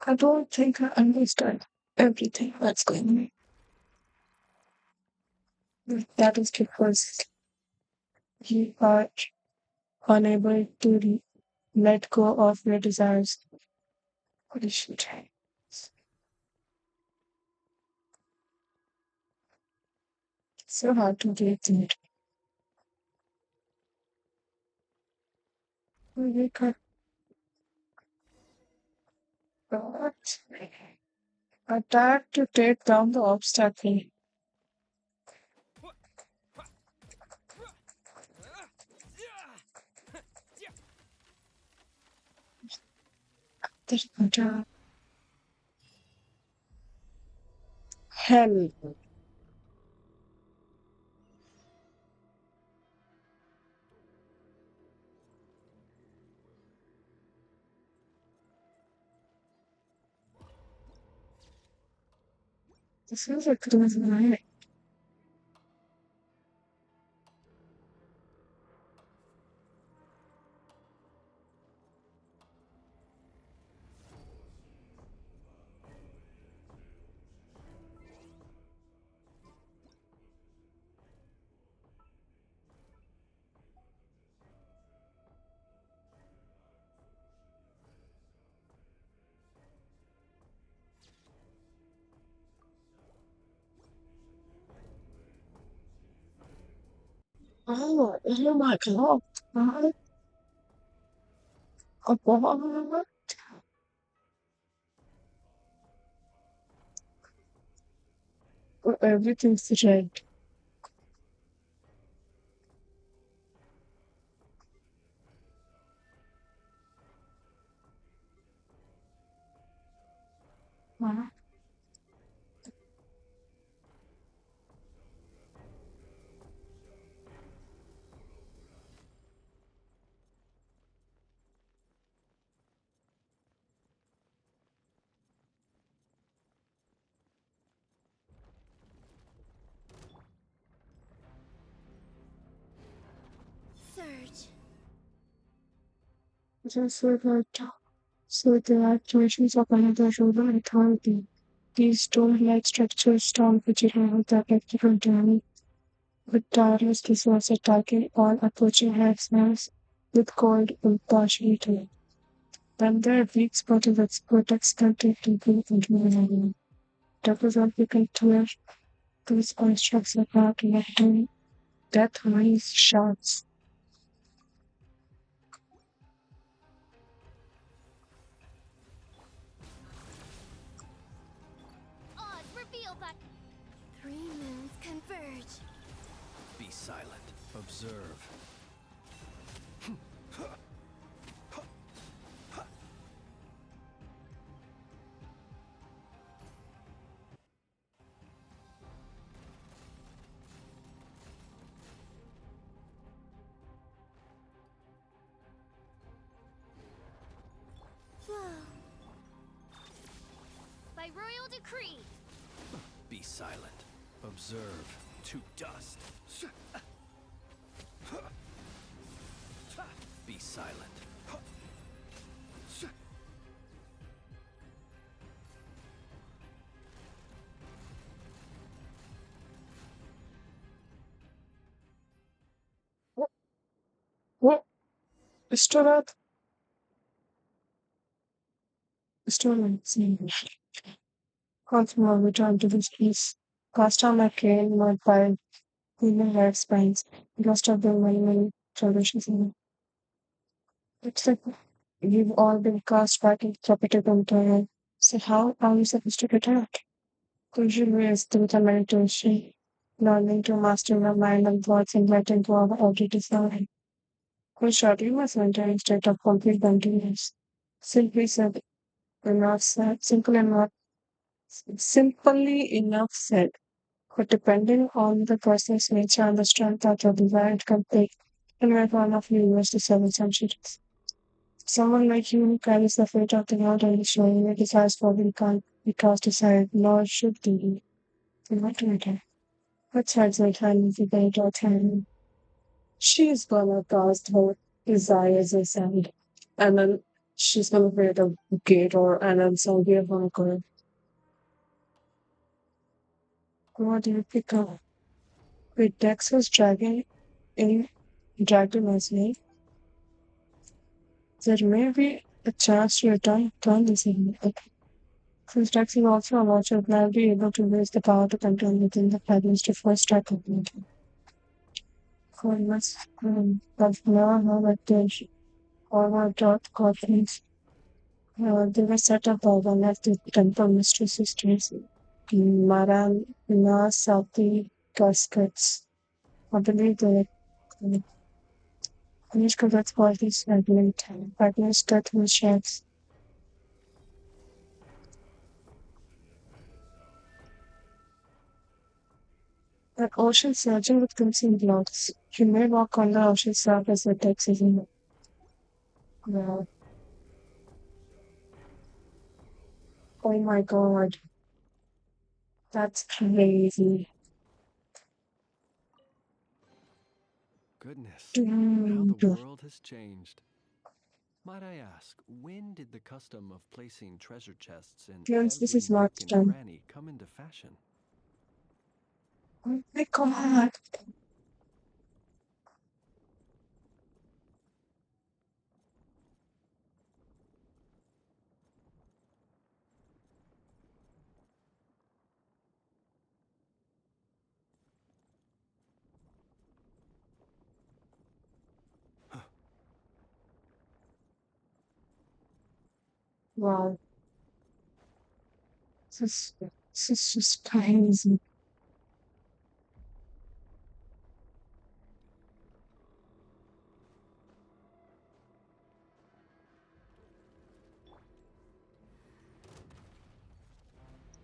I don't think I understand everything that's going on. That is because you are unable to let go of your desires. Holy shit. So hard to get it. We got got attack to take down the obstacle. There's no hell. This is a crazy night. Oh my god. What? Everything's red. Surge. Just so that so the activations of another ruler authority. These stone-like structures storm vigilantly the electrical journey with tireless resource attacking all approaching headsmen with cold impartiality. When their weak spot is expert extended to be into an enemy. That is what we can clear these constructs apart letting death raise shots. Odds reveal that 3 moons converge. Be silent. Observe. Flow. By royal decree. Be silent. Observe. To dust. Be silent. What? Storat? Storat. Once more return to this piece. Cast on my cane, my fire, healing red spines. Lost of the many traditions in it. It's like we've all been cast back into repetitive time. So how are we supposed to get out? Usually it's through the meditation, learning to master the mind and thoughts and letting go of every desire. Was shortly my center instead of complete emptiness. Simply said, enough said, simply enough said. But depending on the person's nature and the strength that your desire to complete, can make one of you use the 7th centuries. Someone like you who carries the fate of the world and is showing your desires probably can't be cast aside, nor should they be. Not matter. What sides my time debate or time? She is gonna cast her desires aside. And then she's gonna create a gate or and then somebody is gonna go. What do you pick up? With Dex was in dragged in as well. There may be a chance to turn this in. Since Dex is also a watcher, will be able to raise the power to control within the fragments to first strike completely. For must but never know that there's all my dot coffins. They were set up by one of the temple mistress sisters, Marana Sati Caskets. I believe they finished that's why he's fragment. Fragments that will shapes. Like ocean surging with crimson blocks. You may walk on the ocean surface with oxygen. Wow. Oh my god. That's crazy. Goodness, how the Dude. world has changed. Might I ask, when did the custom of placing treasure chests in Friends, this every is not nook and done. cranny come into fashion? Oh my god. Wow. This is just crazy.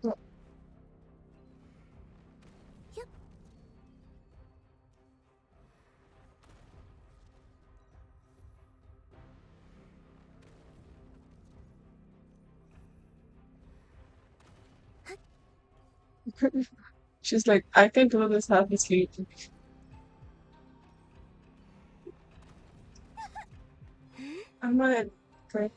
Yep. She's like, I can do this half asleep. I'm not like,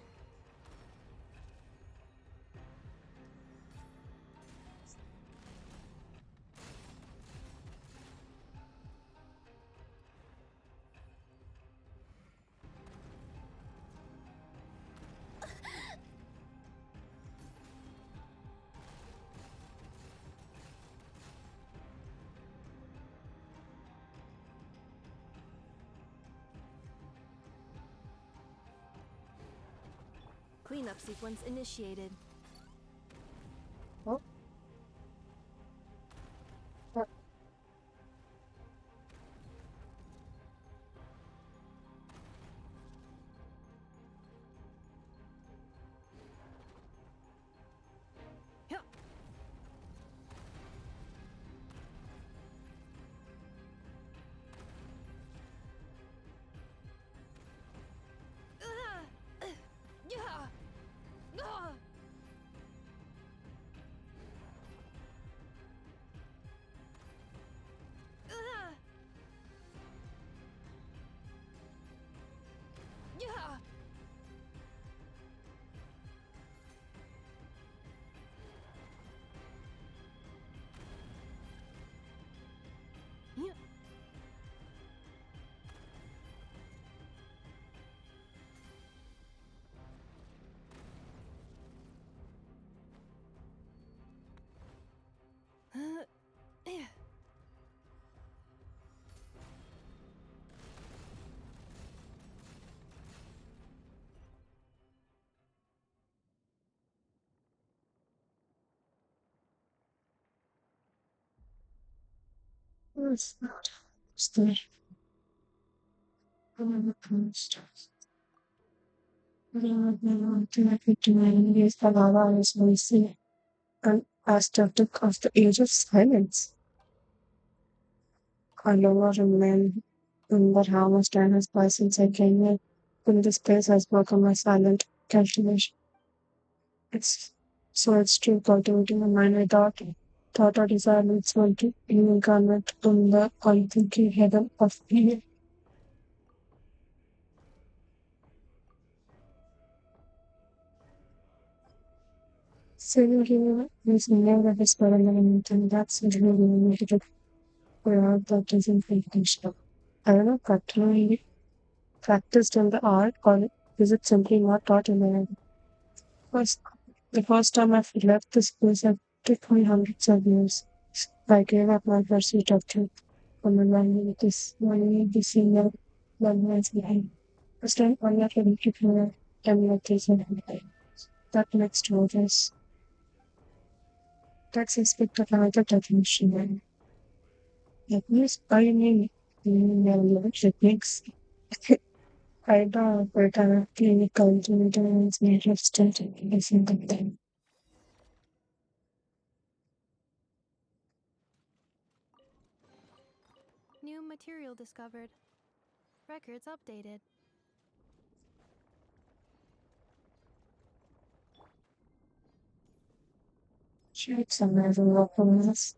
Cleanup sequence initiated. oh, oh, it's not. It's the Ultimately, the lava is mostly an aesthetic of the age of silence. I never remember how much time has passed since I came here. In this place has become a silent calculation. It's it's true cultivating a mind without thought or desire leads one to incarnate in the unthinking heaven of being. Saving human is never experiment, and that's really limited without that doesn't think. I don't know, practiced in the art, or is it simply not taught in the first the first time I left this place, it took me hundreds of years. I gave up my pursuit of truth for my mind with this money, the senior language behind. First time I'm not ready to clear and what is in that next word is that's expected another definition. At least by me, techniques. I don't but clinical intelligence may have started in the same time. New material discovered. Records updated. Should summarize all of this.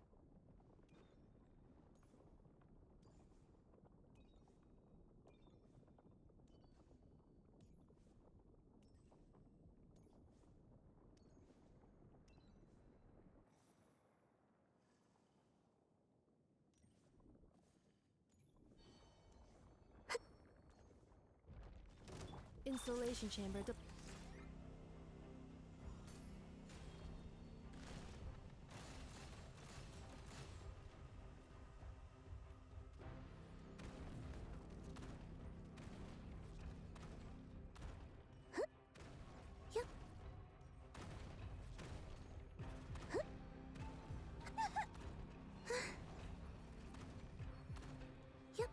Installation chamber. Yup. Yup.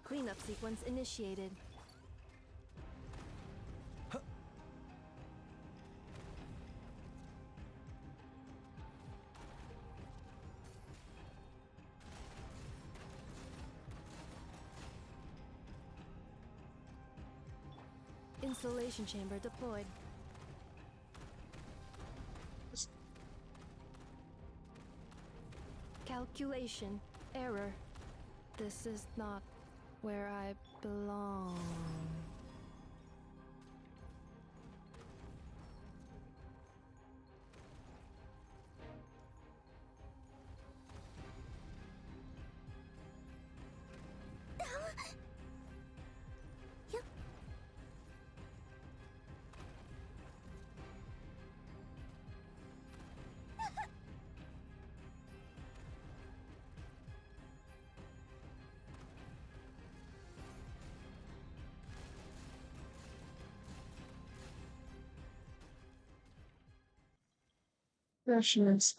Cleanup sequence initiated. Installation chamber deployed. Calculation. Error. This is not where I belong. Yup. Rationals.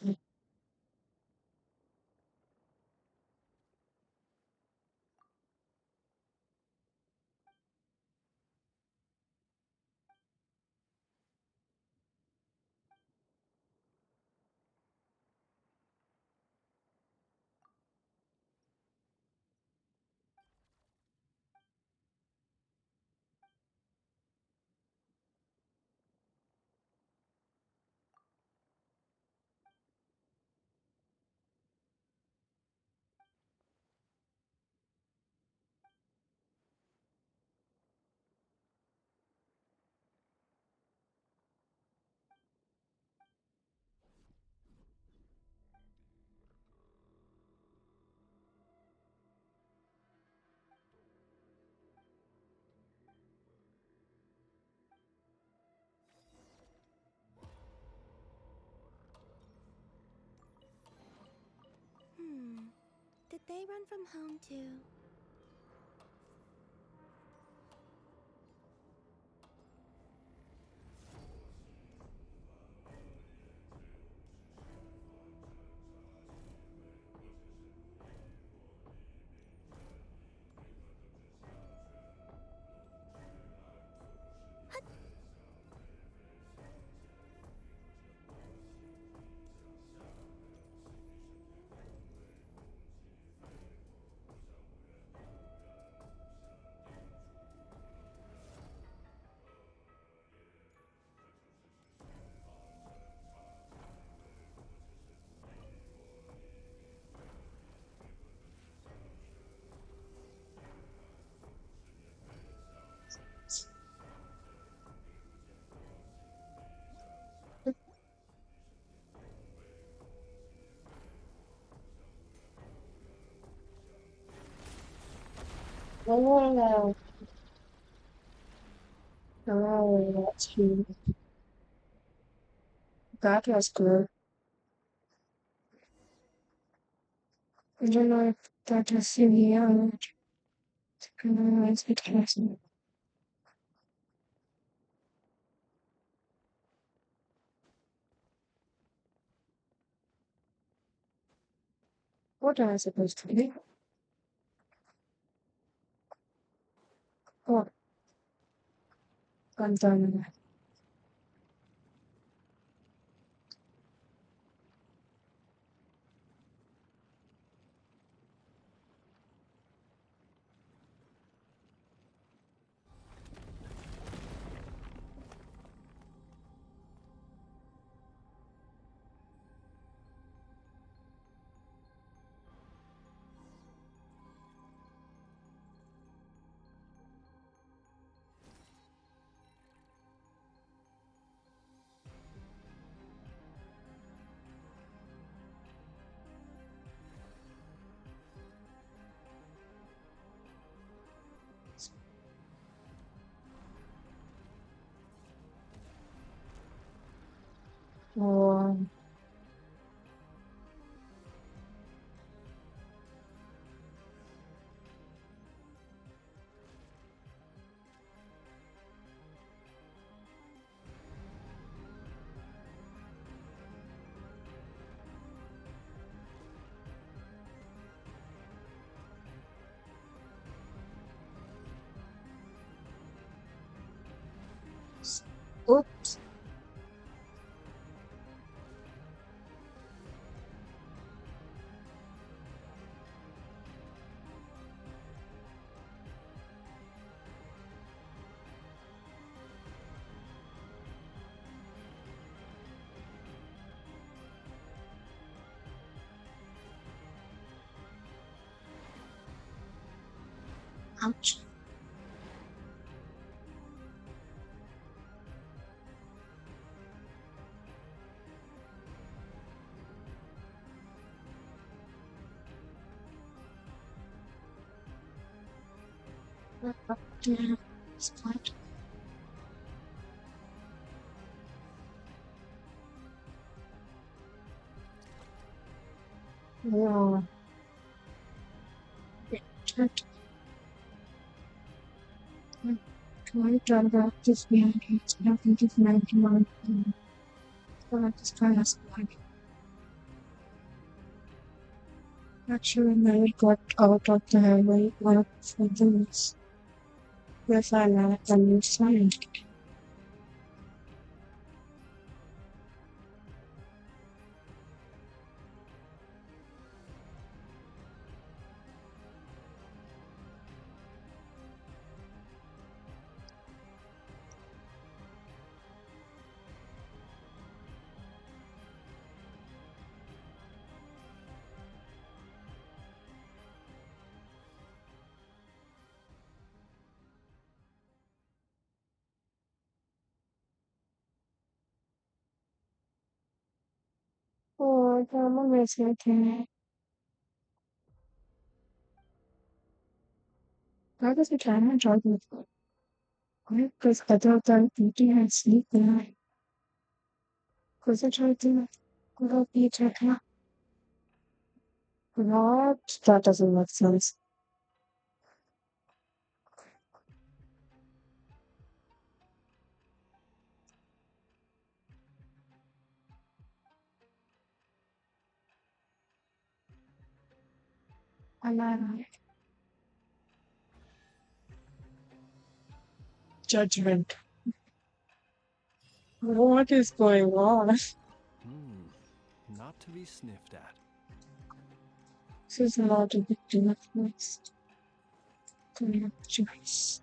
Did they run from home too? Oh, oh, that's cute. That was good. I don't know if that is in here. It has. What am I supposed to do? Oh, I'm done. Oh, oops. Ouch. Yeah, spot. Yeah, try to turn back this behind it's nothing to 91. So I just try to spot. Actually, when I got out of the highway, one of the things yes, I like the new sign. Oh, I'm amazing. That is the time I tried with because other than eating and sleeping, because I tried to go eat at what? That doesn't make sense. And then judgment. What is going on? Not to be sniffed at. This is not a big deal. Next, choice.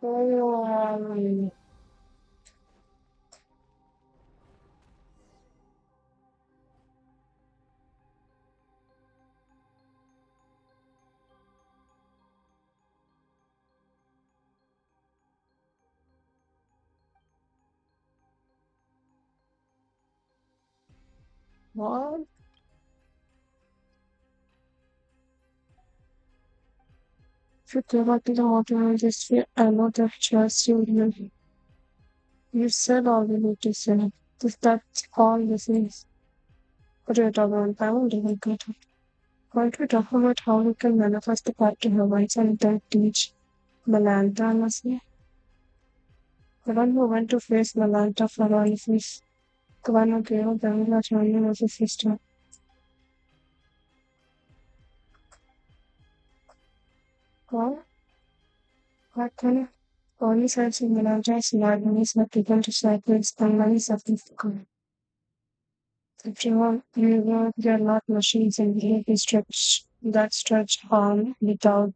Oh, What? If you go back to the water industry, I know that just you said all you need to say. That's all this is. But you're talking about power, didn't get it. Why don't we talk about how we can manifest the path to Hawaii and then teach Malanta honestly? The one who went to face Malanta for all of his the one who gave up the China was his sister. Well, what kind of only signs in Malanta is madness that people to cycles and money sophisticated. Everyone, they are not machines and they stretch on without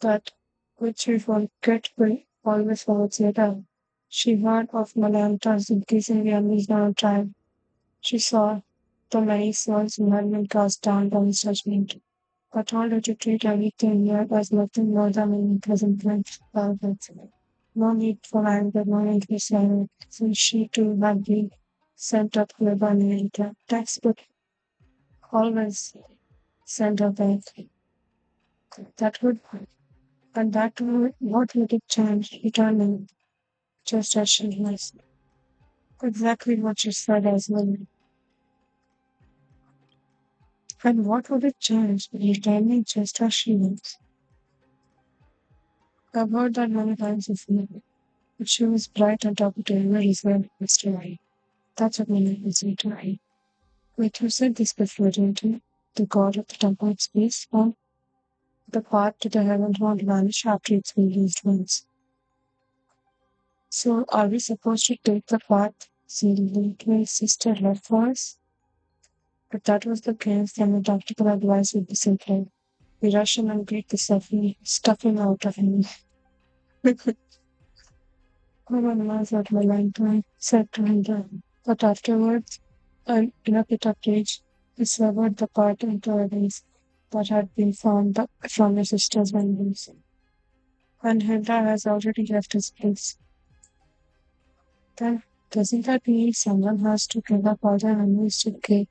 that which we forget will always follows later. She heard of Malanta's increasingly unreasonable time. She saw the many souls in heaven cast down by his judgment. But told her to treat everything here as nothing more than an unpleasant plans. No need for anger, no need for sorrow, since she too had been sent up here by America. Textbook always sent her back. That would, and that would, what would it change? Returning, just as she was. Exactly what she said as well. And what would it change? Returning just as she was. I've heard that many times before. But she was bright and talkative, very well, Mr. Right. That's what many people say to her. Wait, you said this before, didn't you? The god of the temple of space, or the path to the heaven won't vanish after it's been used once. So, are we supposed to take the path my sister left for us? If that was the case, then the tactical advice would be simple. We rush in and beat the stuffing out of him. Woman was at my line time, said to him then. But afterwards, in a bitter cage, he severed the part into a race that had been found from his sister's memories. And Hilda has already left his place. Then, doesn't that mean someone has to kill up all the enemies to get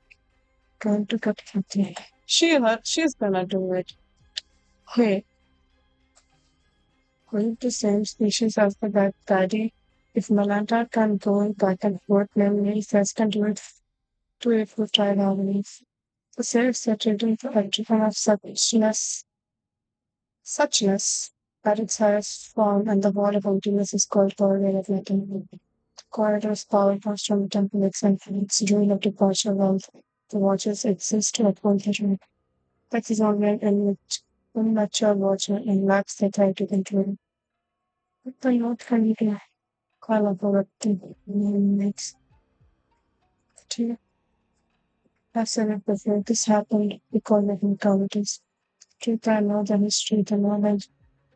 going to cut something? She's gonna do it. Hey, we're the same species as the bad daddy. If Malanta can go back and forth memories, Fest can do it to if we try harmonies. The self settled for everyone of suchness at its highest form, and the wall of emptiness is called corridor of nothing. The corridor's power comes from the temple itself and its ruin of departure wealth. The watchers exist to uphold the truth. That is only an immature watcher and lacks the authority to control. But the note can you can call up over the next two. I've said it before, this happened because of encounters. Truth I know the history, the knowledge,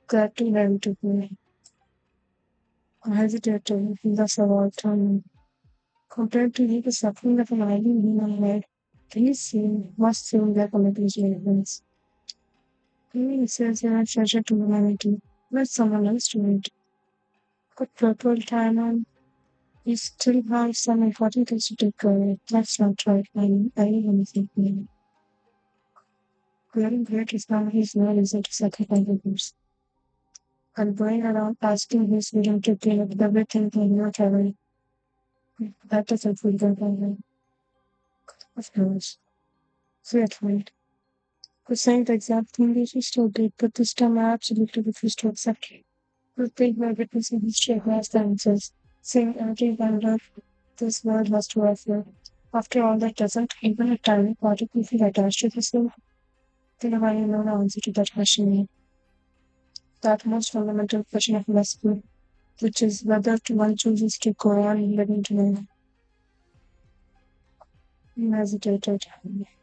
glad to learn to me. I hesitate to thus avoid time. Compared to the suffering of an island human head, these must seem like Olympic events. He says they are treasure to humanity. Let someone else do it. But purple time and you still have some important things to take care of. That's not right, I even think maybe. Wearing great responsibility is no reason to sacrifice others. And going around asking who's willing to give up everything and not having that doesn't feel good on me. Of course. So at right. For saying the exact thing they just told it, but this time I absolutely refuse to accept it. We think we're witnessing history across the answers, saying every wonder this world has to offer. After all, that doesn't even a tiny particle feel attached to this world. Then I know the answer to that question, that most fundamental question of philosophy, which is whether one chooses to go on living today. He hesitated,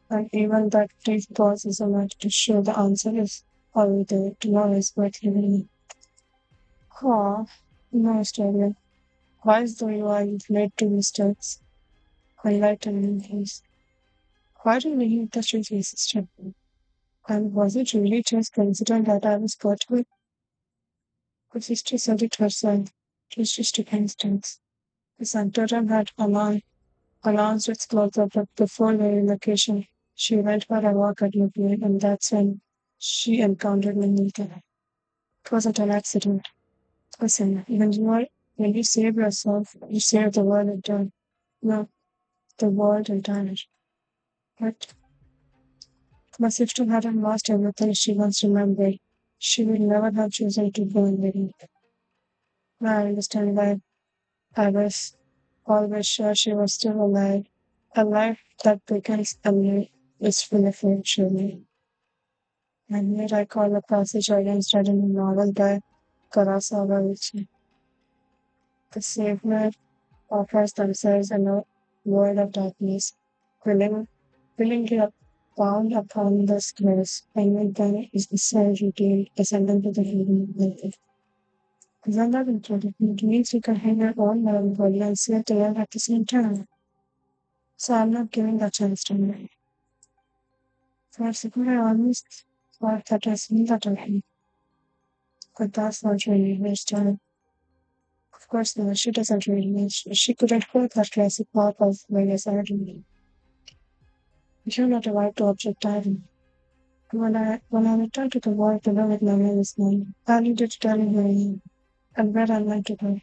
and even that brief pause is enough to show the answer is already there. Tomorrow is worth living. Oh, no, Australia. Why is the UI led to mistakes? Enlightenment please. Why do we need the treaty system? And was it really just coincidence that I was caught with? But history said it herself. It was just a coincidence. The Santorum had a lie. announced its closure, but before leaving vacation, she went for a walk at UPA, and that's when she encountered Manika. It wasn't an accident. Listen, when you save yourself, you save the world in turn. No, the world entire. But my sister hadn't lost everything she once remembered. She would never have chosen to go in living. Now I understand why I was always sure she was still alive. A life that begins anew is full of surely. And yet I call the passage I once read in a novel by Kurosawa, which the savior offers themselves in a world of darkness, willing, willing to bound upon the scales, and then is the soul regained, ascending to the heaven of isn't that incredible? It means you can have your own melancholy and see it all at the same time. So I'm not giving that chance to me. For a second, I almost thought that I seen that already. But that's not really her style. Of course, no, she doesn't really. She couldn't hold that classic pop of various argument. You're not allowed to object either. When I returned to the world to live with my this morning, I needed to tell her and where I like to go.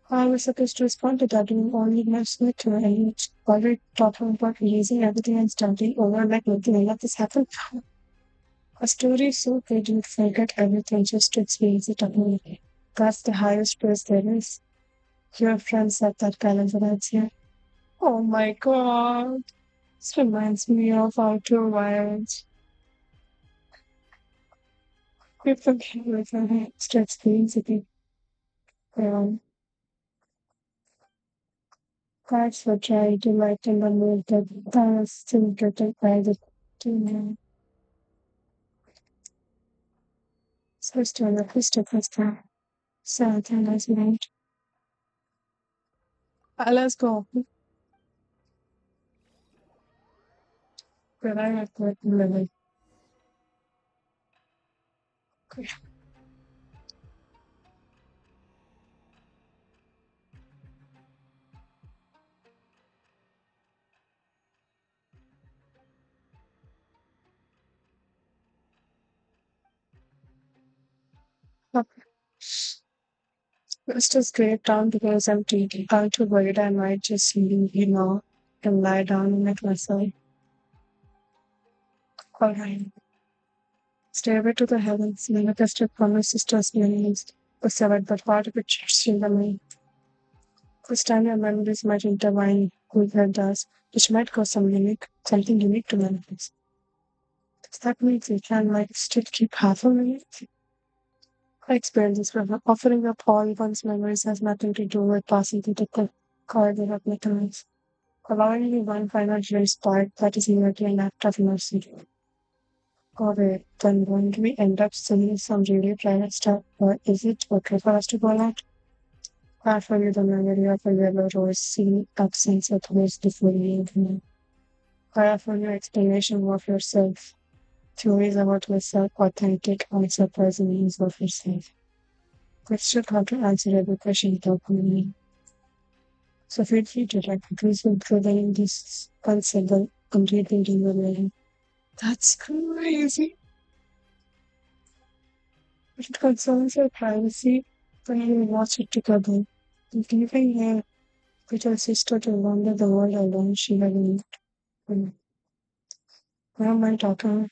I was supposed to respond to that in only my Twitter and it's already talking about releasing everything and starting over like nothing any of this happened. A story is so good you forget everything just to experience it again. That's the highest praise there is. Your friend said that balance rights here. Oh my god. This reminds me of Outer Wilds. People can with to experience it. Um, Cards were trying to lighten the mood that was still getting by the tune. So still the Christopher was there. So then I was right. Let's go. But I have to really up. It's just great down because I'm too worried I might just leave, and lie down and let myself. Alright. Stairway to the heavens, manifested promises to us millions, persevered but part of it shifts in the mind. This time your memories might intertwine with her does, which might cause something unique to manifest. Does that mean we can still keep half of it? I experienced this from offering up all one's memories has nothing to do with passing through the corridor of memories. Allowing me one final spark that is immediately an act of mercy. Or wait, then won't we end up seeing some really private stuff? Or is it okay for us to go out? I for you the memory of a yellow rose seen absence of words before you even. I for your explanation of yourself. Theories about yourself, authentic, unsurprising means of yourself. Question how to answer every question without meaning. So feel free to write because we're providing this concept completely in your brain. That's crazy. It concerns your privacy when you watch it together. Leaving your little sister to wander the world alone, she had lived. Why am I talking?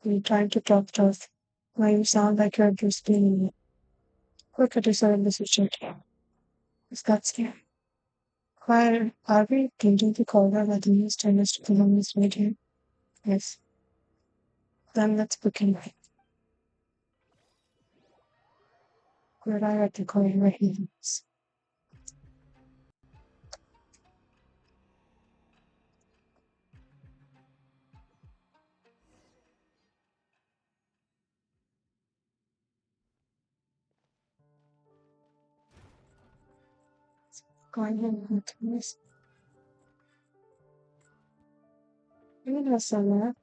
You trying to talk tough. Why you sound like you're just being quick at yourself this situation. Is that scary? Why are we thinking to call her at the news channels to film this video? Yes. Then let's begin. Where I had to call her hands. Calling her hands. Even a summer.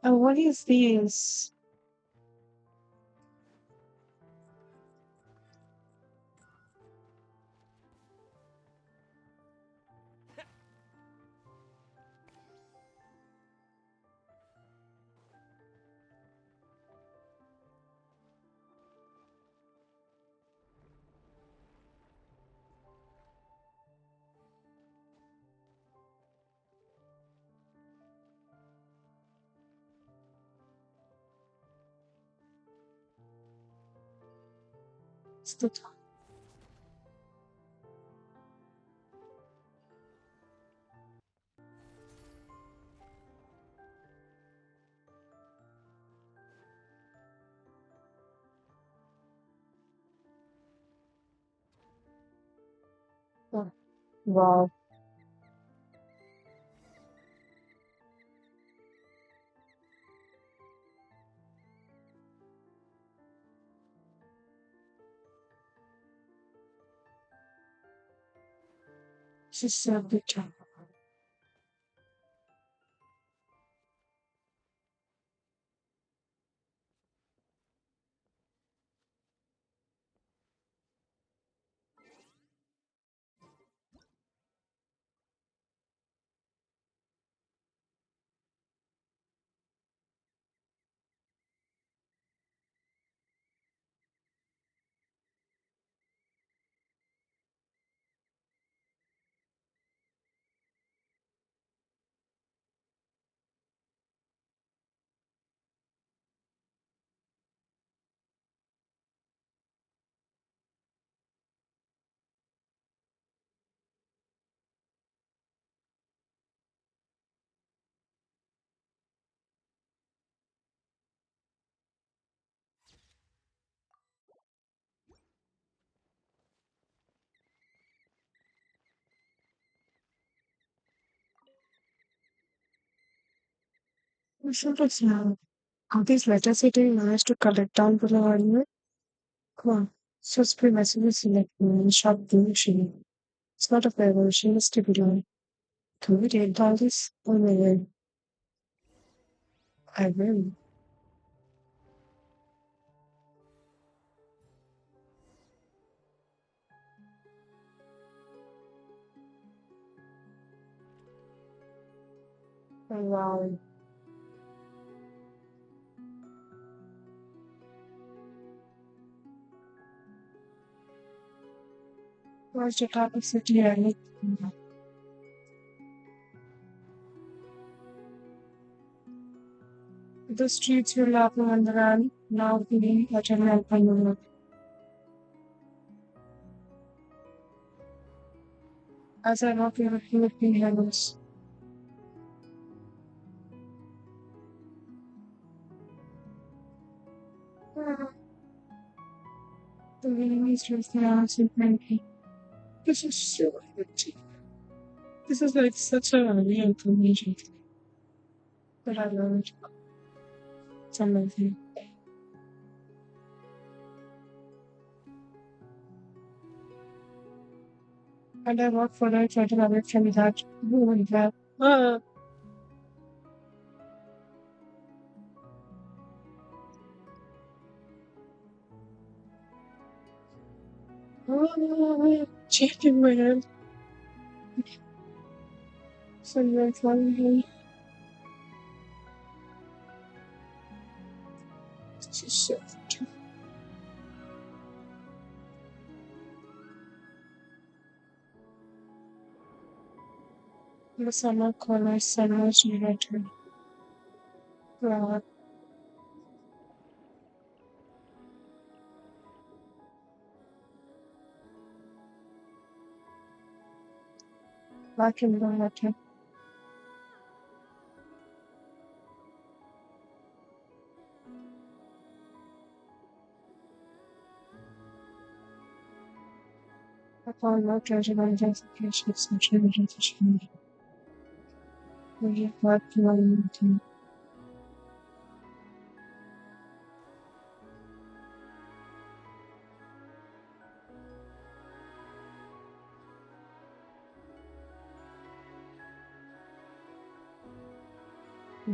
Oh, what is this? It's the time. Oh, wow. This is so big time. We should have now. How these letters he managed to collect down below anyway? Come on. So spray messages in like sharp blue machine. It's not a fair machine, it's to be doing. Can we read all this? Oh my god. I will. Oh, wow. What's the type of city I live in? The streets were laughing and ran, now feeling utterly unfamiliar. As I walk in the Philippine heavens. Ah, the wind is just now so friendly. This is so empty. This is like such a real information, but I love it. It's amazing. And I work for it right away from that. Oh my god. Ah, chicken man. So you're telling me this is so empty. The summer colors, summer generator. Wow, back in the water. I found no treasure identification of such identification. We have got to.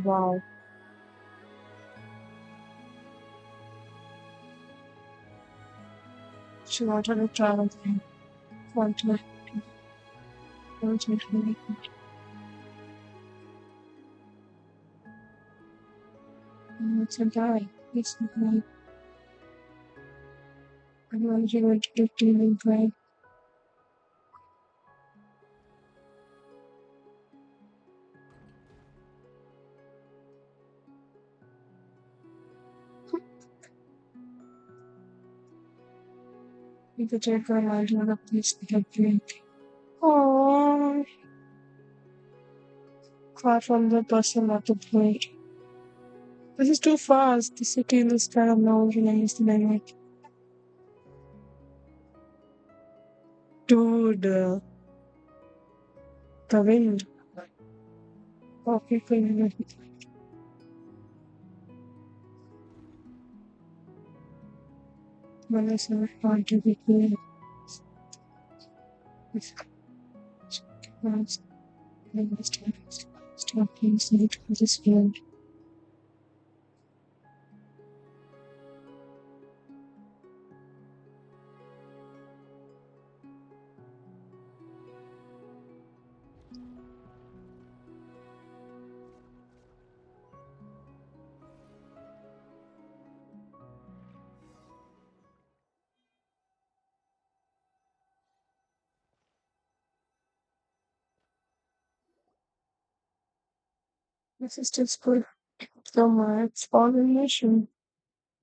Wow. She wanted to travel there. Want to it's a guy. It's a guy. I'm going to do feeling great. You could take her mind to the place to get drink. Oh, far from the person at the plate. This is too fast. The city in this kind of noise and anything like, dude, the wind. Oh, people, Melissa want to be clear. With words, and stop being silly to this field. This is just good. So much pollination.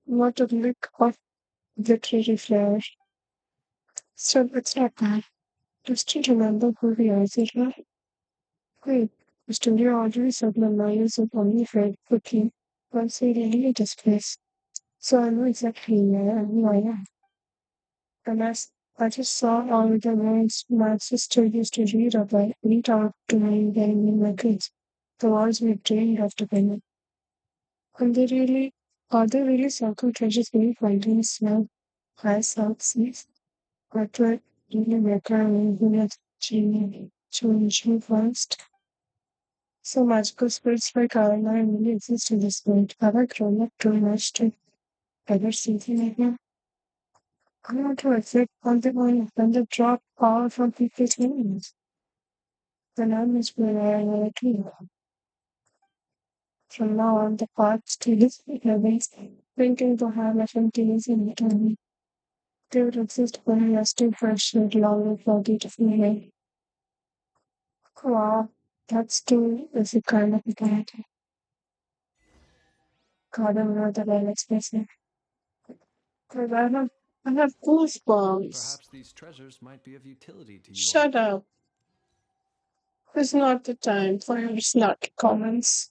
What a lick of literary flair. So it's not bad. Just to remember who we are, is it right? Wait, the studio already said my layers of only fade quickly once we really this place. So I know exactly where I am. And I just saw all the words my sister used to read out to me when in my grades. The walls we trained have to be. And are they really circle treasures being finding smell high south seas? But what really make her who has changing first? So magical spirits like Caroline really exist in this world. Have I grown up too much to ever see them again? I want to reflect on the one when the drop power from people's names. The name is where I want to be. From now on, the path still is away, thinking to have FMTs in it. They would exist when we are still fresh and long for the feeling. Wow, that's too is a kind of a God, I don't know that I'll express it. Because I have goosebumps. Perhaps these treasures might be of utility to you all. Shut up. It's not the time for your snarky comments.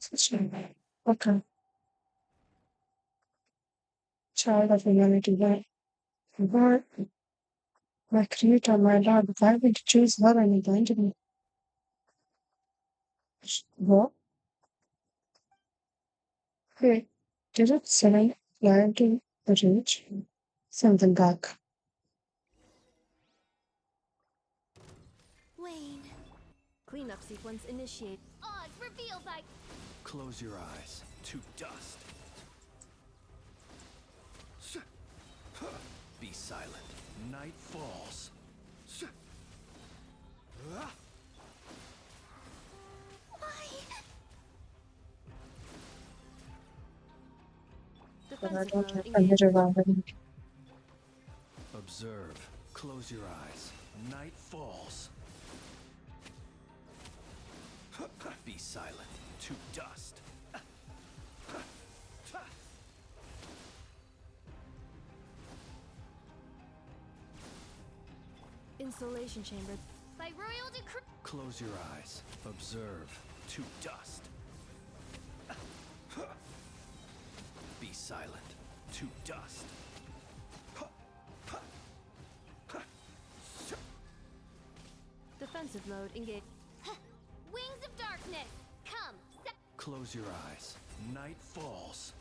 Such a okay. Child of humanity, right? But my creator, my Lord, why would you choose her and identity? What? Hey, did it say clarity the rich? Something back. Wayne. Cleanup sequence initiate. Oz revealed by. Close your eyes to dust. Be silent. Night falls. But I Defensive don't mode have a engaged. mirror already. Observe. Close your eyes. Night falls. Be silent. To dust. Insulation chamber. By royal decree. Close your eyes. Observe. To dust. Be silent. To dust. Defensive mode engaged. Wings of darkness. Come. Close your eyes. Night falls.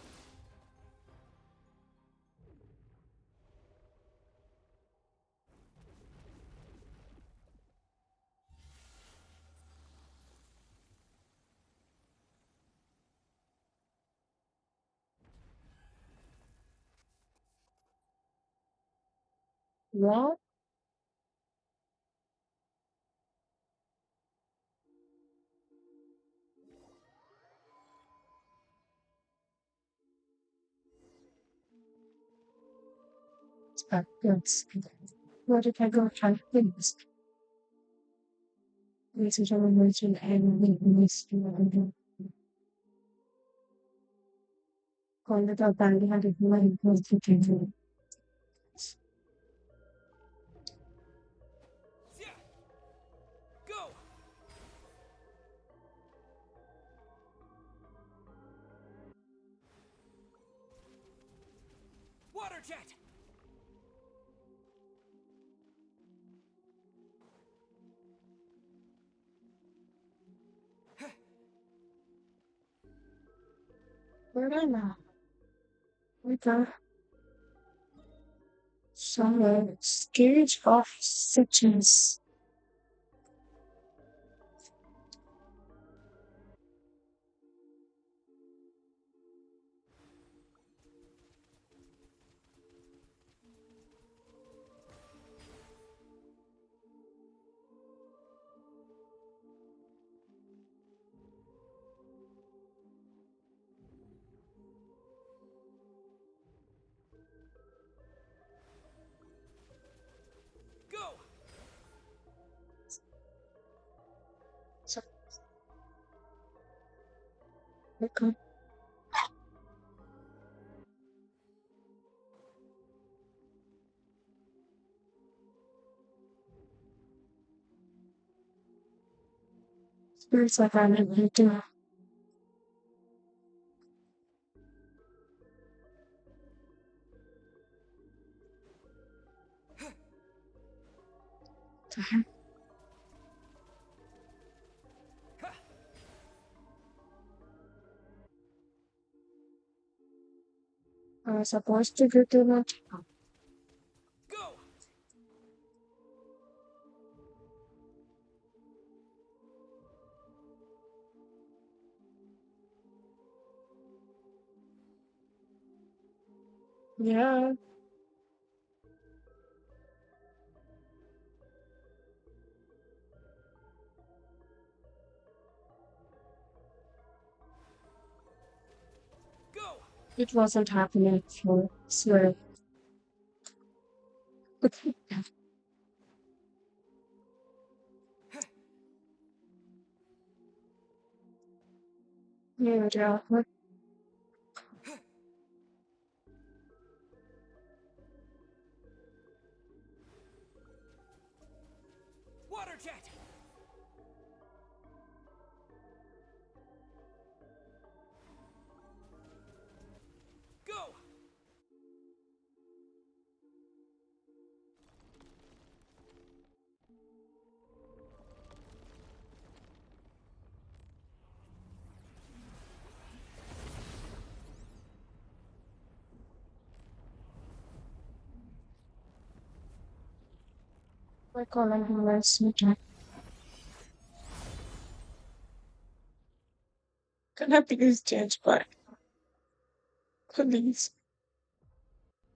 What? Backwards. What if I go try things? This is a religion and weakness. Only the abandoned had ignored was the danger. Yeah. Go. Water jet. Where am I? With a some stage of sections. Go. So, okay. Feels like I'm able to I was supposed to go to that. Go. Yeah, Go. it wasn't happening for swear. Yeah, yeah. Water jet. Go. I call him my sweetheart. Can I please change back? Please.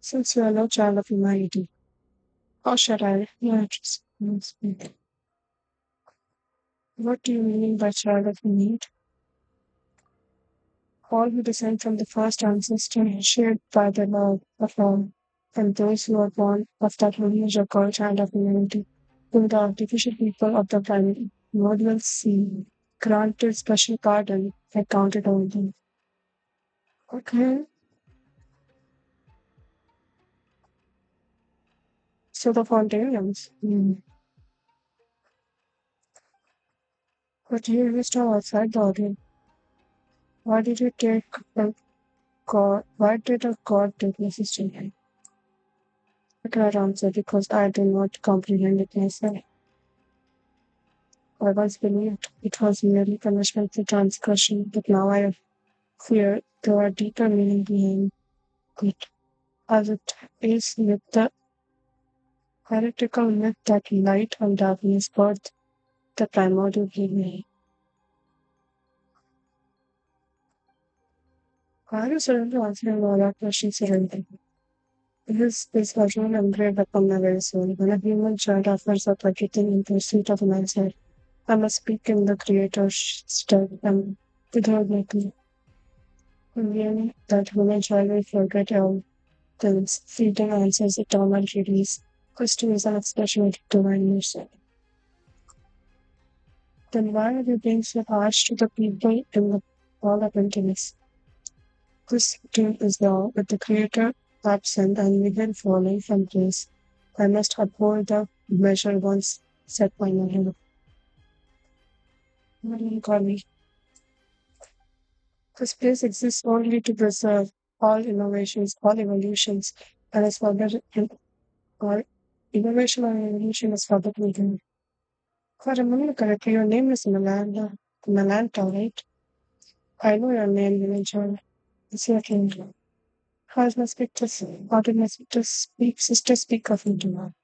Since you are no child of humanity, how should I? Yeah, just speak. What do you mean by child of humanity? All who descend from the first ancestor shared by the law of all, and those who are born of that lineage are called child of humanity. To the artificial people of the primordial sea, granted special pardon, accounted only. Okay, so the Fontanians. But here we stop outside the audience. Why did you take a god? Why did a god take Mrs. Children? I cannot answer because I do not comprehend it myself. I once believed it was merely punishment for transgression, but now I fear there are deeper meaning behind it, as it is with the heretical myth that light and darkness birth the primordial being. Why are you suddenly answering all our questions suddenly? This is version engraved upon my very soul. When a human child offers up everything in pursuit of myself, I must speak in the Creator's stead and without making really that human child will forget all things, freedom answers eternal release. Question is an expression of divine mercy. Then why are you being so harsh to the people in the all of emptiness? This team is now with the creator absent and Miguel falling from grace. I must uphold the measure once set by my hand. Melancholy. This place exists only to preserve all innovations, all evolutions, and is forbidden. All innovation and evolution is forbidden. If I remember correctly, your name is Melanta, right? I know your name eventually. It's your king. How is my how did my sister speak of me to her?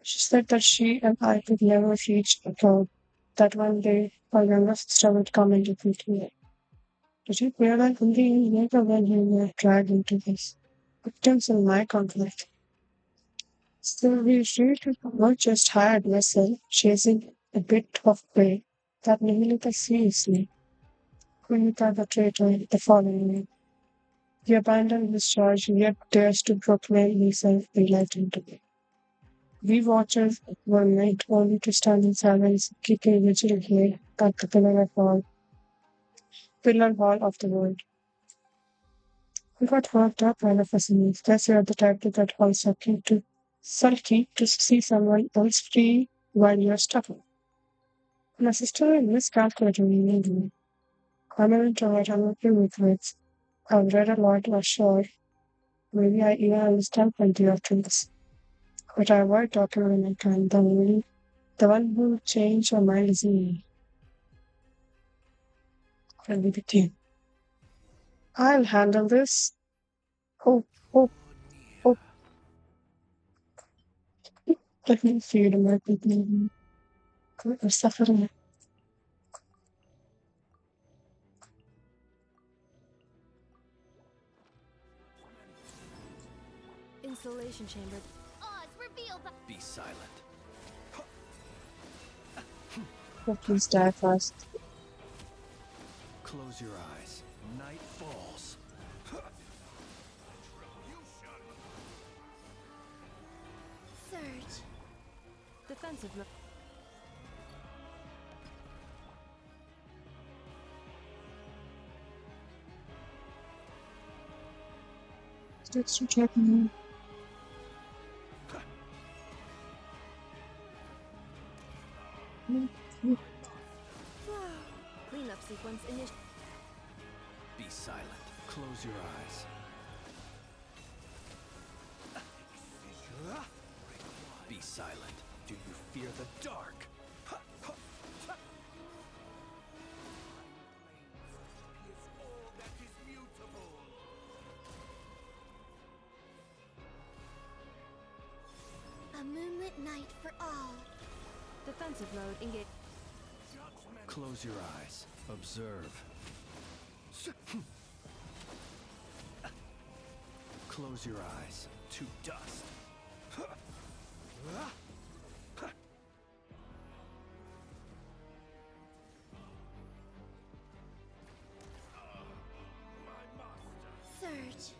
She said that she and I could never reach a cloud, that one day her younger sister would come and defeat me. Did you realize only later when you were dragged into this? Victims in my conflict. Still, we really not just hired vessel chasing a bit of prey that Nihilita seriously. Kunita the traitor, the fallen man. He abandoned his charge yet dares to proclaim himself enlightened to me. We watchers were meant only to stand in silence, keeping vigil here at the pillar hall of the world. We got worked up all of us in Guess you're the type to get all sulky to see someone else free while you're stuck. My sister miscalculated me. I'm an introvert, I'm okay with words. I've read a lot, or sure. Maybe I even understand plenty of things. But I avoid talking when I can. The one who changed my mind is me. I'll be the team. I'll handle this. Oh, oh, oh. Let me feed my people. I'm suffering. Installation chamber. Oz revealed by Be silent. Oh, please die fast. Close your eyes. Night falls. Surge. Defensive mode. It's to check me. Cleanup sequence initiated. Be silent. Close your eyes. Be silent. Do you fear the dark? A moonlit night for all. Defensive mode engage. Close your eyes. Observe. Close your eyes. To dust. Surge.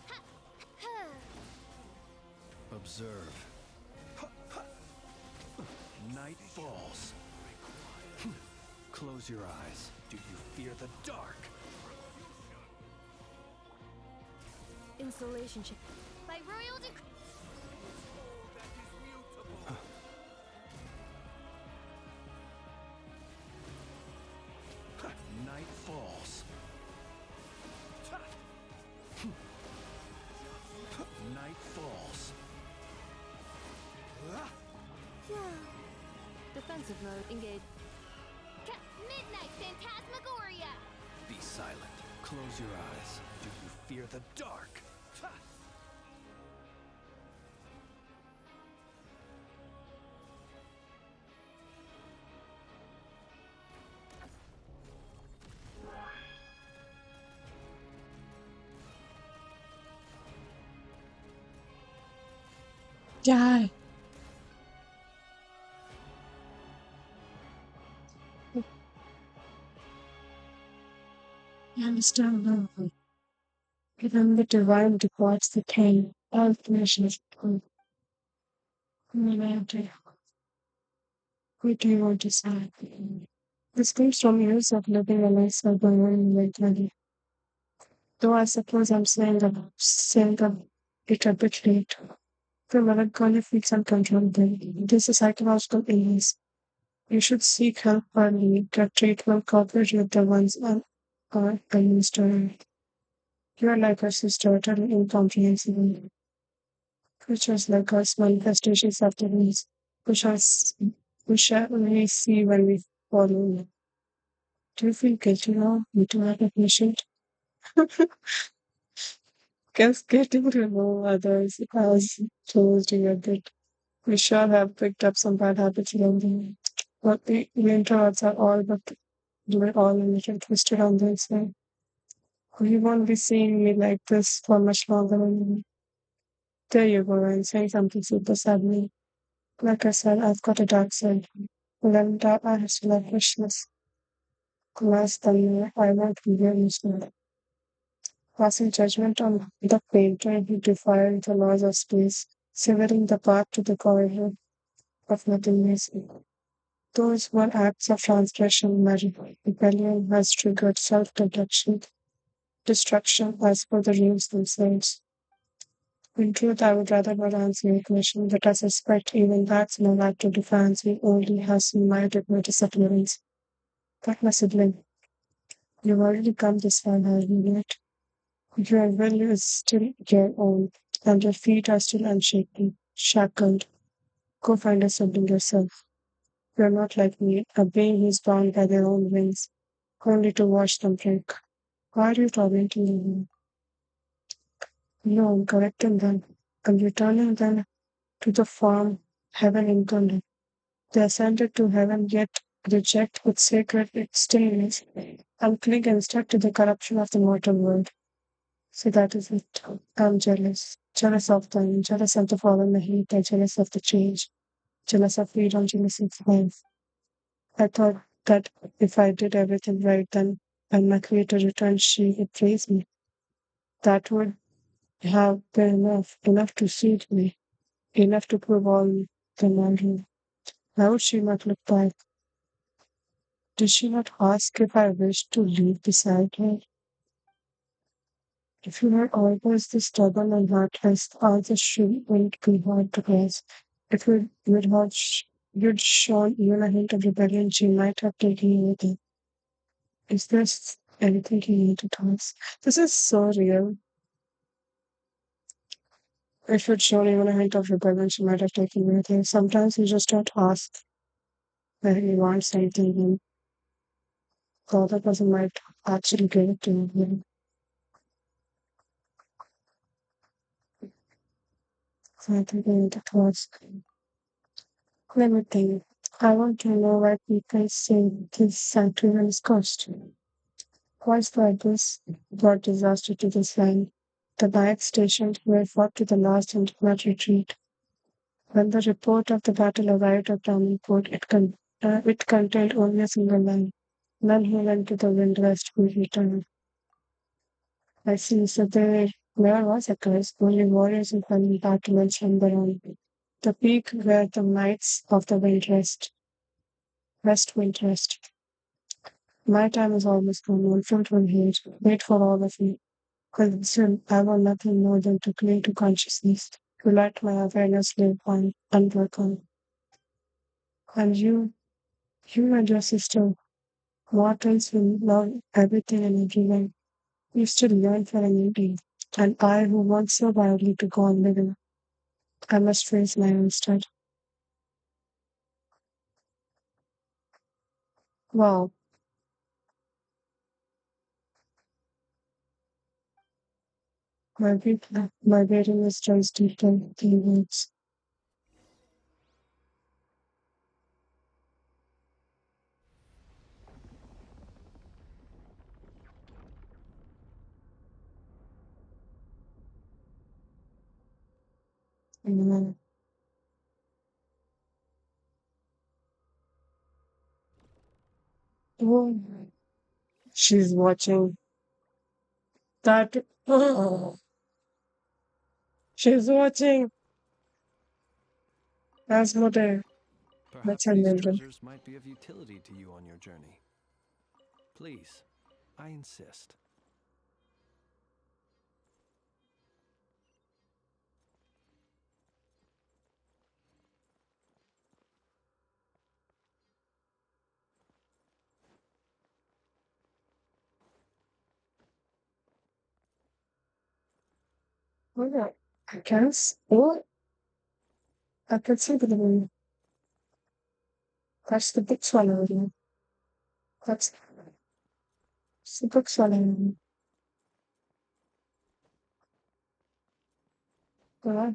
Ha! Ha! Observe. Night falls. Close your eyes. Do you fear the dark? Installation chamber. By royal decree. Night falls. Night falls. Defensive mode engage. Midnight Phantasmagoria. Be silent. Close your eyes. Do you fear the dark? Die. You understand now. Even the divine departs the pain. All flesh is good. What do you want to say? This comes from years of living a life of going lately. Though I suppose I'm it a bit late. The melancholy feels uncontrollable. It is a psychological illness. You should seek help early, get treatment, cooperate with the ones and are administered. You are like a sister, totally incomprehensible. Creatures like us, manifestations of the needs, which are which are we see when we follow. Do you feel guilty now? Me too, have a patient. Guess getting to know others has changed you a bit. We sure have picked up some bad habits along the way. But the introverts are all but we're all a little twisted on the inside. You won't be seeing me like this for much longer anyway. There you go, and saying something super sadly. Like I said, I've got a dark side. Well, that I still have wishes. Last time I won't be here listening. Passing judgment on the painter who defied the laws of space, severing the path to the corridor of nothingness. Those were acts of transgression. My rebellion has triggered self-destruction, destruction as per the rules themselves. In truth, I would rather not answer your question, but I suspect even that's no act to defiance we only has united my disappearance. But my sibling, you've already come this far, have you not? Your will is still your own, and your feet are still unshaken, shackled. Go find a sibling yourself. You're not like me, a being who's bound by their own wings, only to watch them break. Why are you tormenting them? No, I'm correcting them. I'm returning them to the form heaven intended. They ascended to heaven, yet reject its sacred stillness and cling instead to the corruption of the mortal world. So that is it. I'm jealous. Jealous of them, jealous of the fallen Mahita, jealous of the change, jealous of freedom, jealous of life. I thought that if I did everything right, then when my creator returned, she would praise me. That would have been enough to suit me, enough to prove all the marvel. How would she not look back? Did she not ask if I wished to leave beside her? If you were always this stubborn and heartless, all this shouldn't be hard to guess. If you'd shown even a hint of rebellion, she might have taken you with her. Is there anything you need to tell us? This is so real. If you'd shown even a hint of rebellion, she might have taken you with her. Sometimes you just don't ask whether you want something, and the other person might actually give it to you. So I think we need to ask. Let me think. I want to know why people say this sanctuary is cursed. What's the this brought disaster to this land? The night stationed were fought to the last and did not retreat. When the report of the battle arrived at Ramanpur, it contained only a single line. None who went to the wind west will return. I see, so there never was a curse, only warriors and family battlements from the on. The peak where the knights of the wind rest. My time is almost gone. One front, one hate. Wait for all of you. Because soon I want nothing more than to cling to consciousness, to let my awareness live on unbroken. And you and your sister, mortals will love everything and everyone. You still yearn for an ending. And I, who want so badly to go on living, I must face my own stud. Wow, my reading is just deep in the words. And, oh, she's watching that. Oh, she's watching Asmodee. That's Perhaps these amazing. treasures might be of utility to you on your journey. Please, I insist. Oh, yeah. I guess. Or I could see the that's the big swallow. That's the big swallow. Yeah.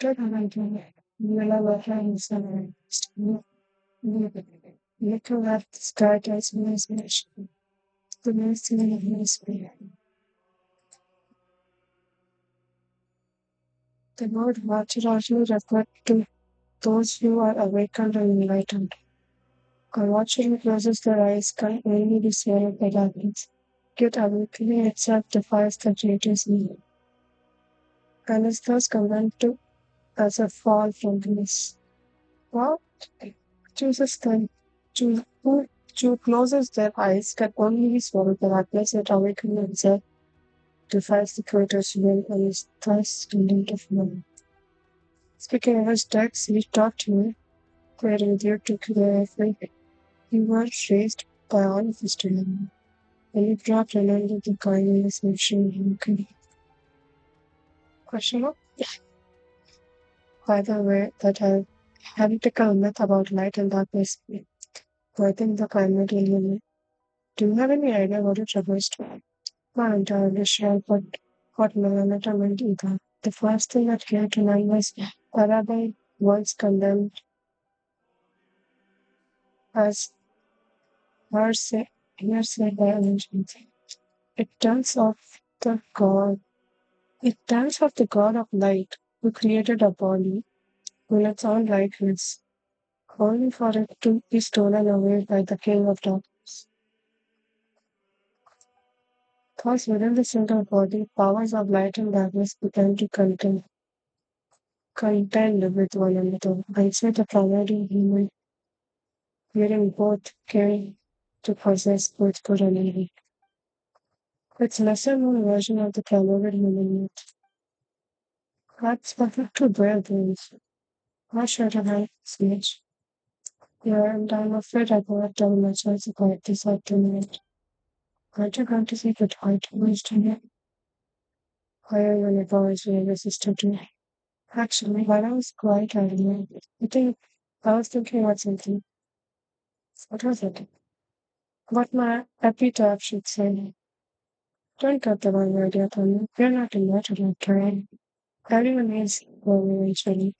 Don't have to. You know, hands and little left start as imagination. The most in the spirit. The word watcher also referred to those who are awakened and enlightened. A watcher who closes their eyes can only be saved by darkness. Yet awakening itself defies the creator's will, and is thus condemned to as a fall from grace. What chooses them who closes their eyes can only be swallowed by darkness, yet awakening itself defies the creator's will and is thus condemned of man. Speaking of his text, he taught me where you took the effort. You were raised by all of his children. And you dropped another the kindness and shame you can. Question mark? By the way, that I heretical myth about light and darkness. I think the primary element. Do you have any idea what it refers to? Not entirely sure, but what millimeter meant either. The first thing that came to mind was Arabic once condemned as hearsay, hearsay by ancients. It tells of the God. It tells of the God of light who created a body in its own likeness, only for it to be stolen away by the King of Darkness. Thus, within the single body, powers of light and darkness began to contend with one another. I said the primary human, wherein both came to possess both good and evil. It's lesser known version of the primary human myth. That's perfect to bear things. Why should I speech? Yeah, and I'm afraid I cannot tell my choice about this argument. Aren't you going to say goodbye to me today? I am going to go as your sister today. Actually, while I was quiet, I was thinking about something. What was it? What my epitaph should say. Don't cut the wrong idea, Tommy. We're not invited on time. Everyone is going eventually.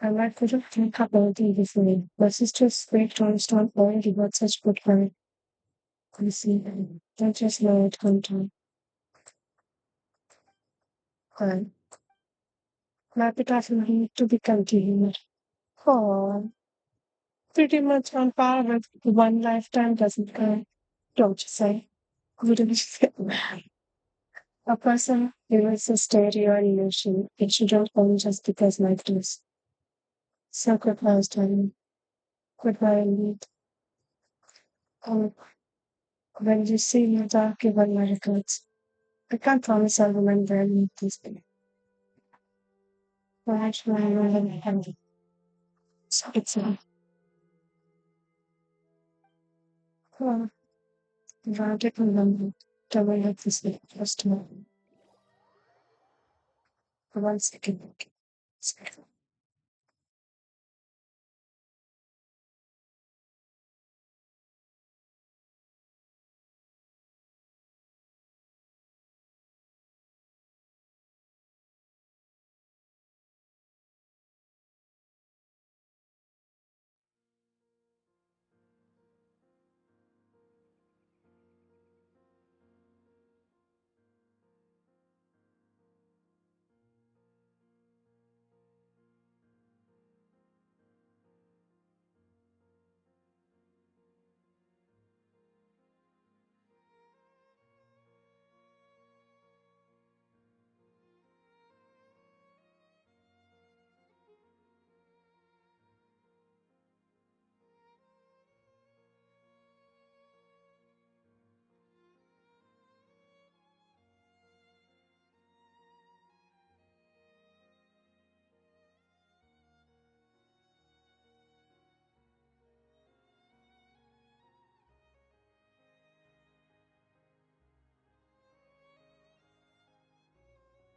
And I couldn't think about it before. My sister's great tombstone already got such good time. You see, don't just know it come time. And my epitaph will need to be continued. Oh, pretty much on par with one lifetime doesn't count, don't you say? Wouldn't you say? A person is a stereo and emotion. It shouldn't come just because life is. So goodbye, darling. Goodbye indeed. Um, when you see me dark, give all my records. I can't promise I'll remember any of these things. But actually, I remember. So it's a radical number. Double like this first one. For 1 second. Second.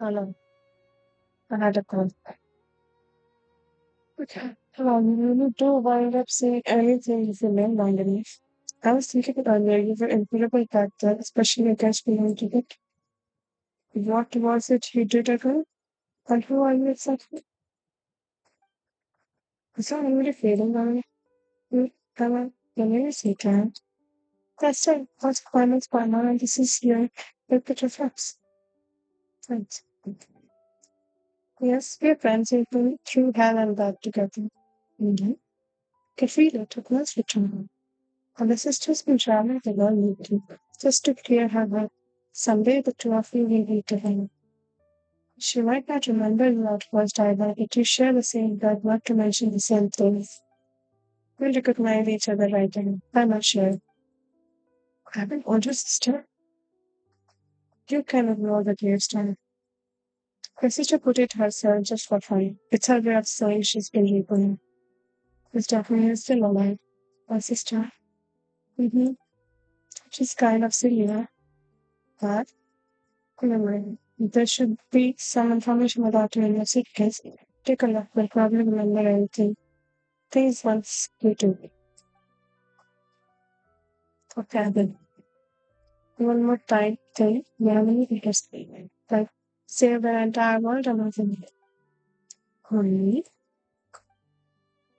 Hello. I had a call. Okay. Hello. You do wind up saying anything if you name underneath. I was thinking earlier you were incredible character, especially against being it. What was it you did again? And who are you exactly? Is that really feeling on you? Come on. Can you say can? That's it. What's finance by now? And this is your repeat reflex. Thanks. Yes, we're friends. We've been through hell and back together. Mm-hmm. Can feel it. It must return. And the sisters been traveling the world with you. Just to clear her head. Someday the two of you will meet again. She might not remember you at first either, but you share the same blood, not to mention the same things. We'll recognize each other right away. I'm not sure. I have an older sister. You kind of know the dear story. Her sister put it herself just for fun. It's her way of saying she's been reborn. Miss Daphne is still alive. My sister. Mm-hmm. She's kind of silly, huh? But remember, there should be some information about her in your suitcase. Take a look. We'll probably remember anything. Things once you do. Okay, then. One more time thing. Memory interesting. Like, save the entire world or nothing. Only.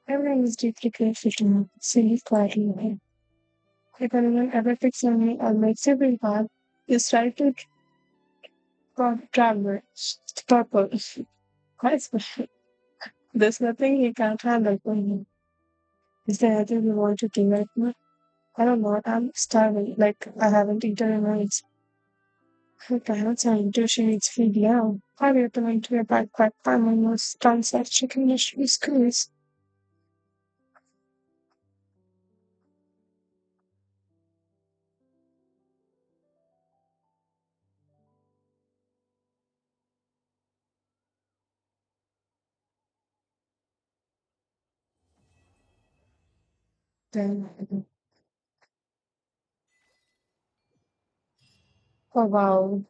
Everyone is deeply grateful to me. See quietly away. If anyone ever picks on me or makes it really hard, just try to travel. Purpose. Quite special. There's nothing he can't handle for me. Is there anything you want to do right now? I don't know. I'm starving. Like, I haven't eaten in months. Perhaps our intuition is feed now. Are you going to a backpack by my most sunset chicken dish schools? Then, oh wow,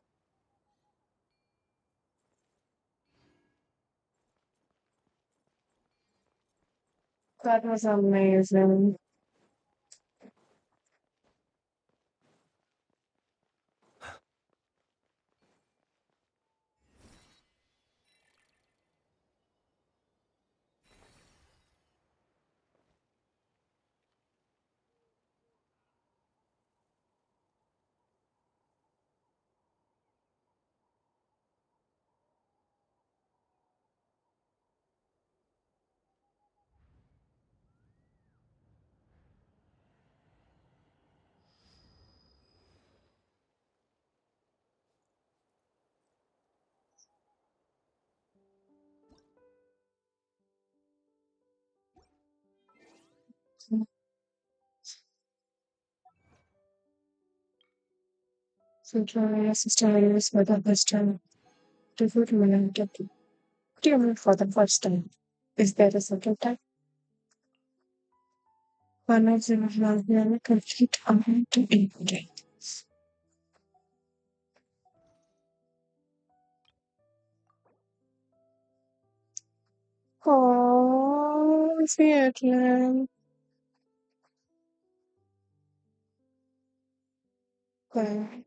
that was amazing. So, try sister is for the first time. To food related. What do you mean for the first time? Is there a second time? One of them have been a complete amount to eat. Oh, Vietnam. Okay.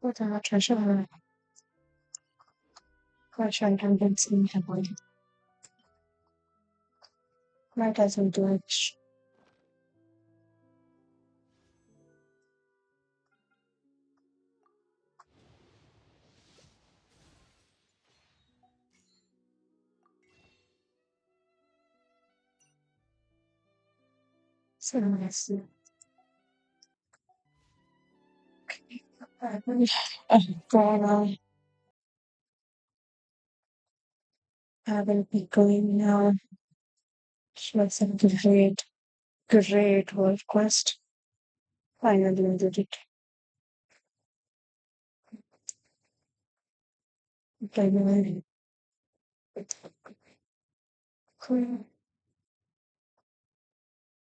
What a treasure. Gosh, I haven't seen him. Might as well do it. So let's see. Oh, God, I will be going now. It was a great world quest. Finally, we did it. Okay.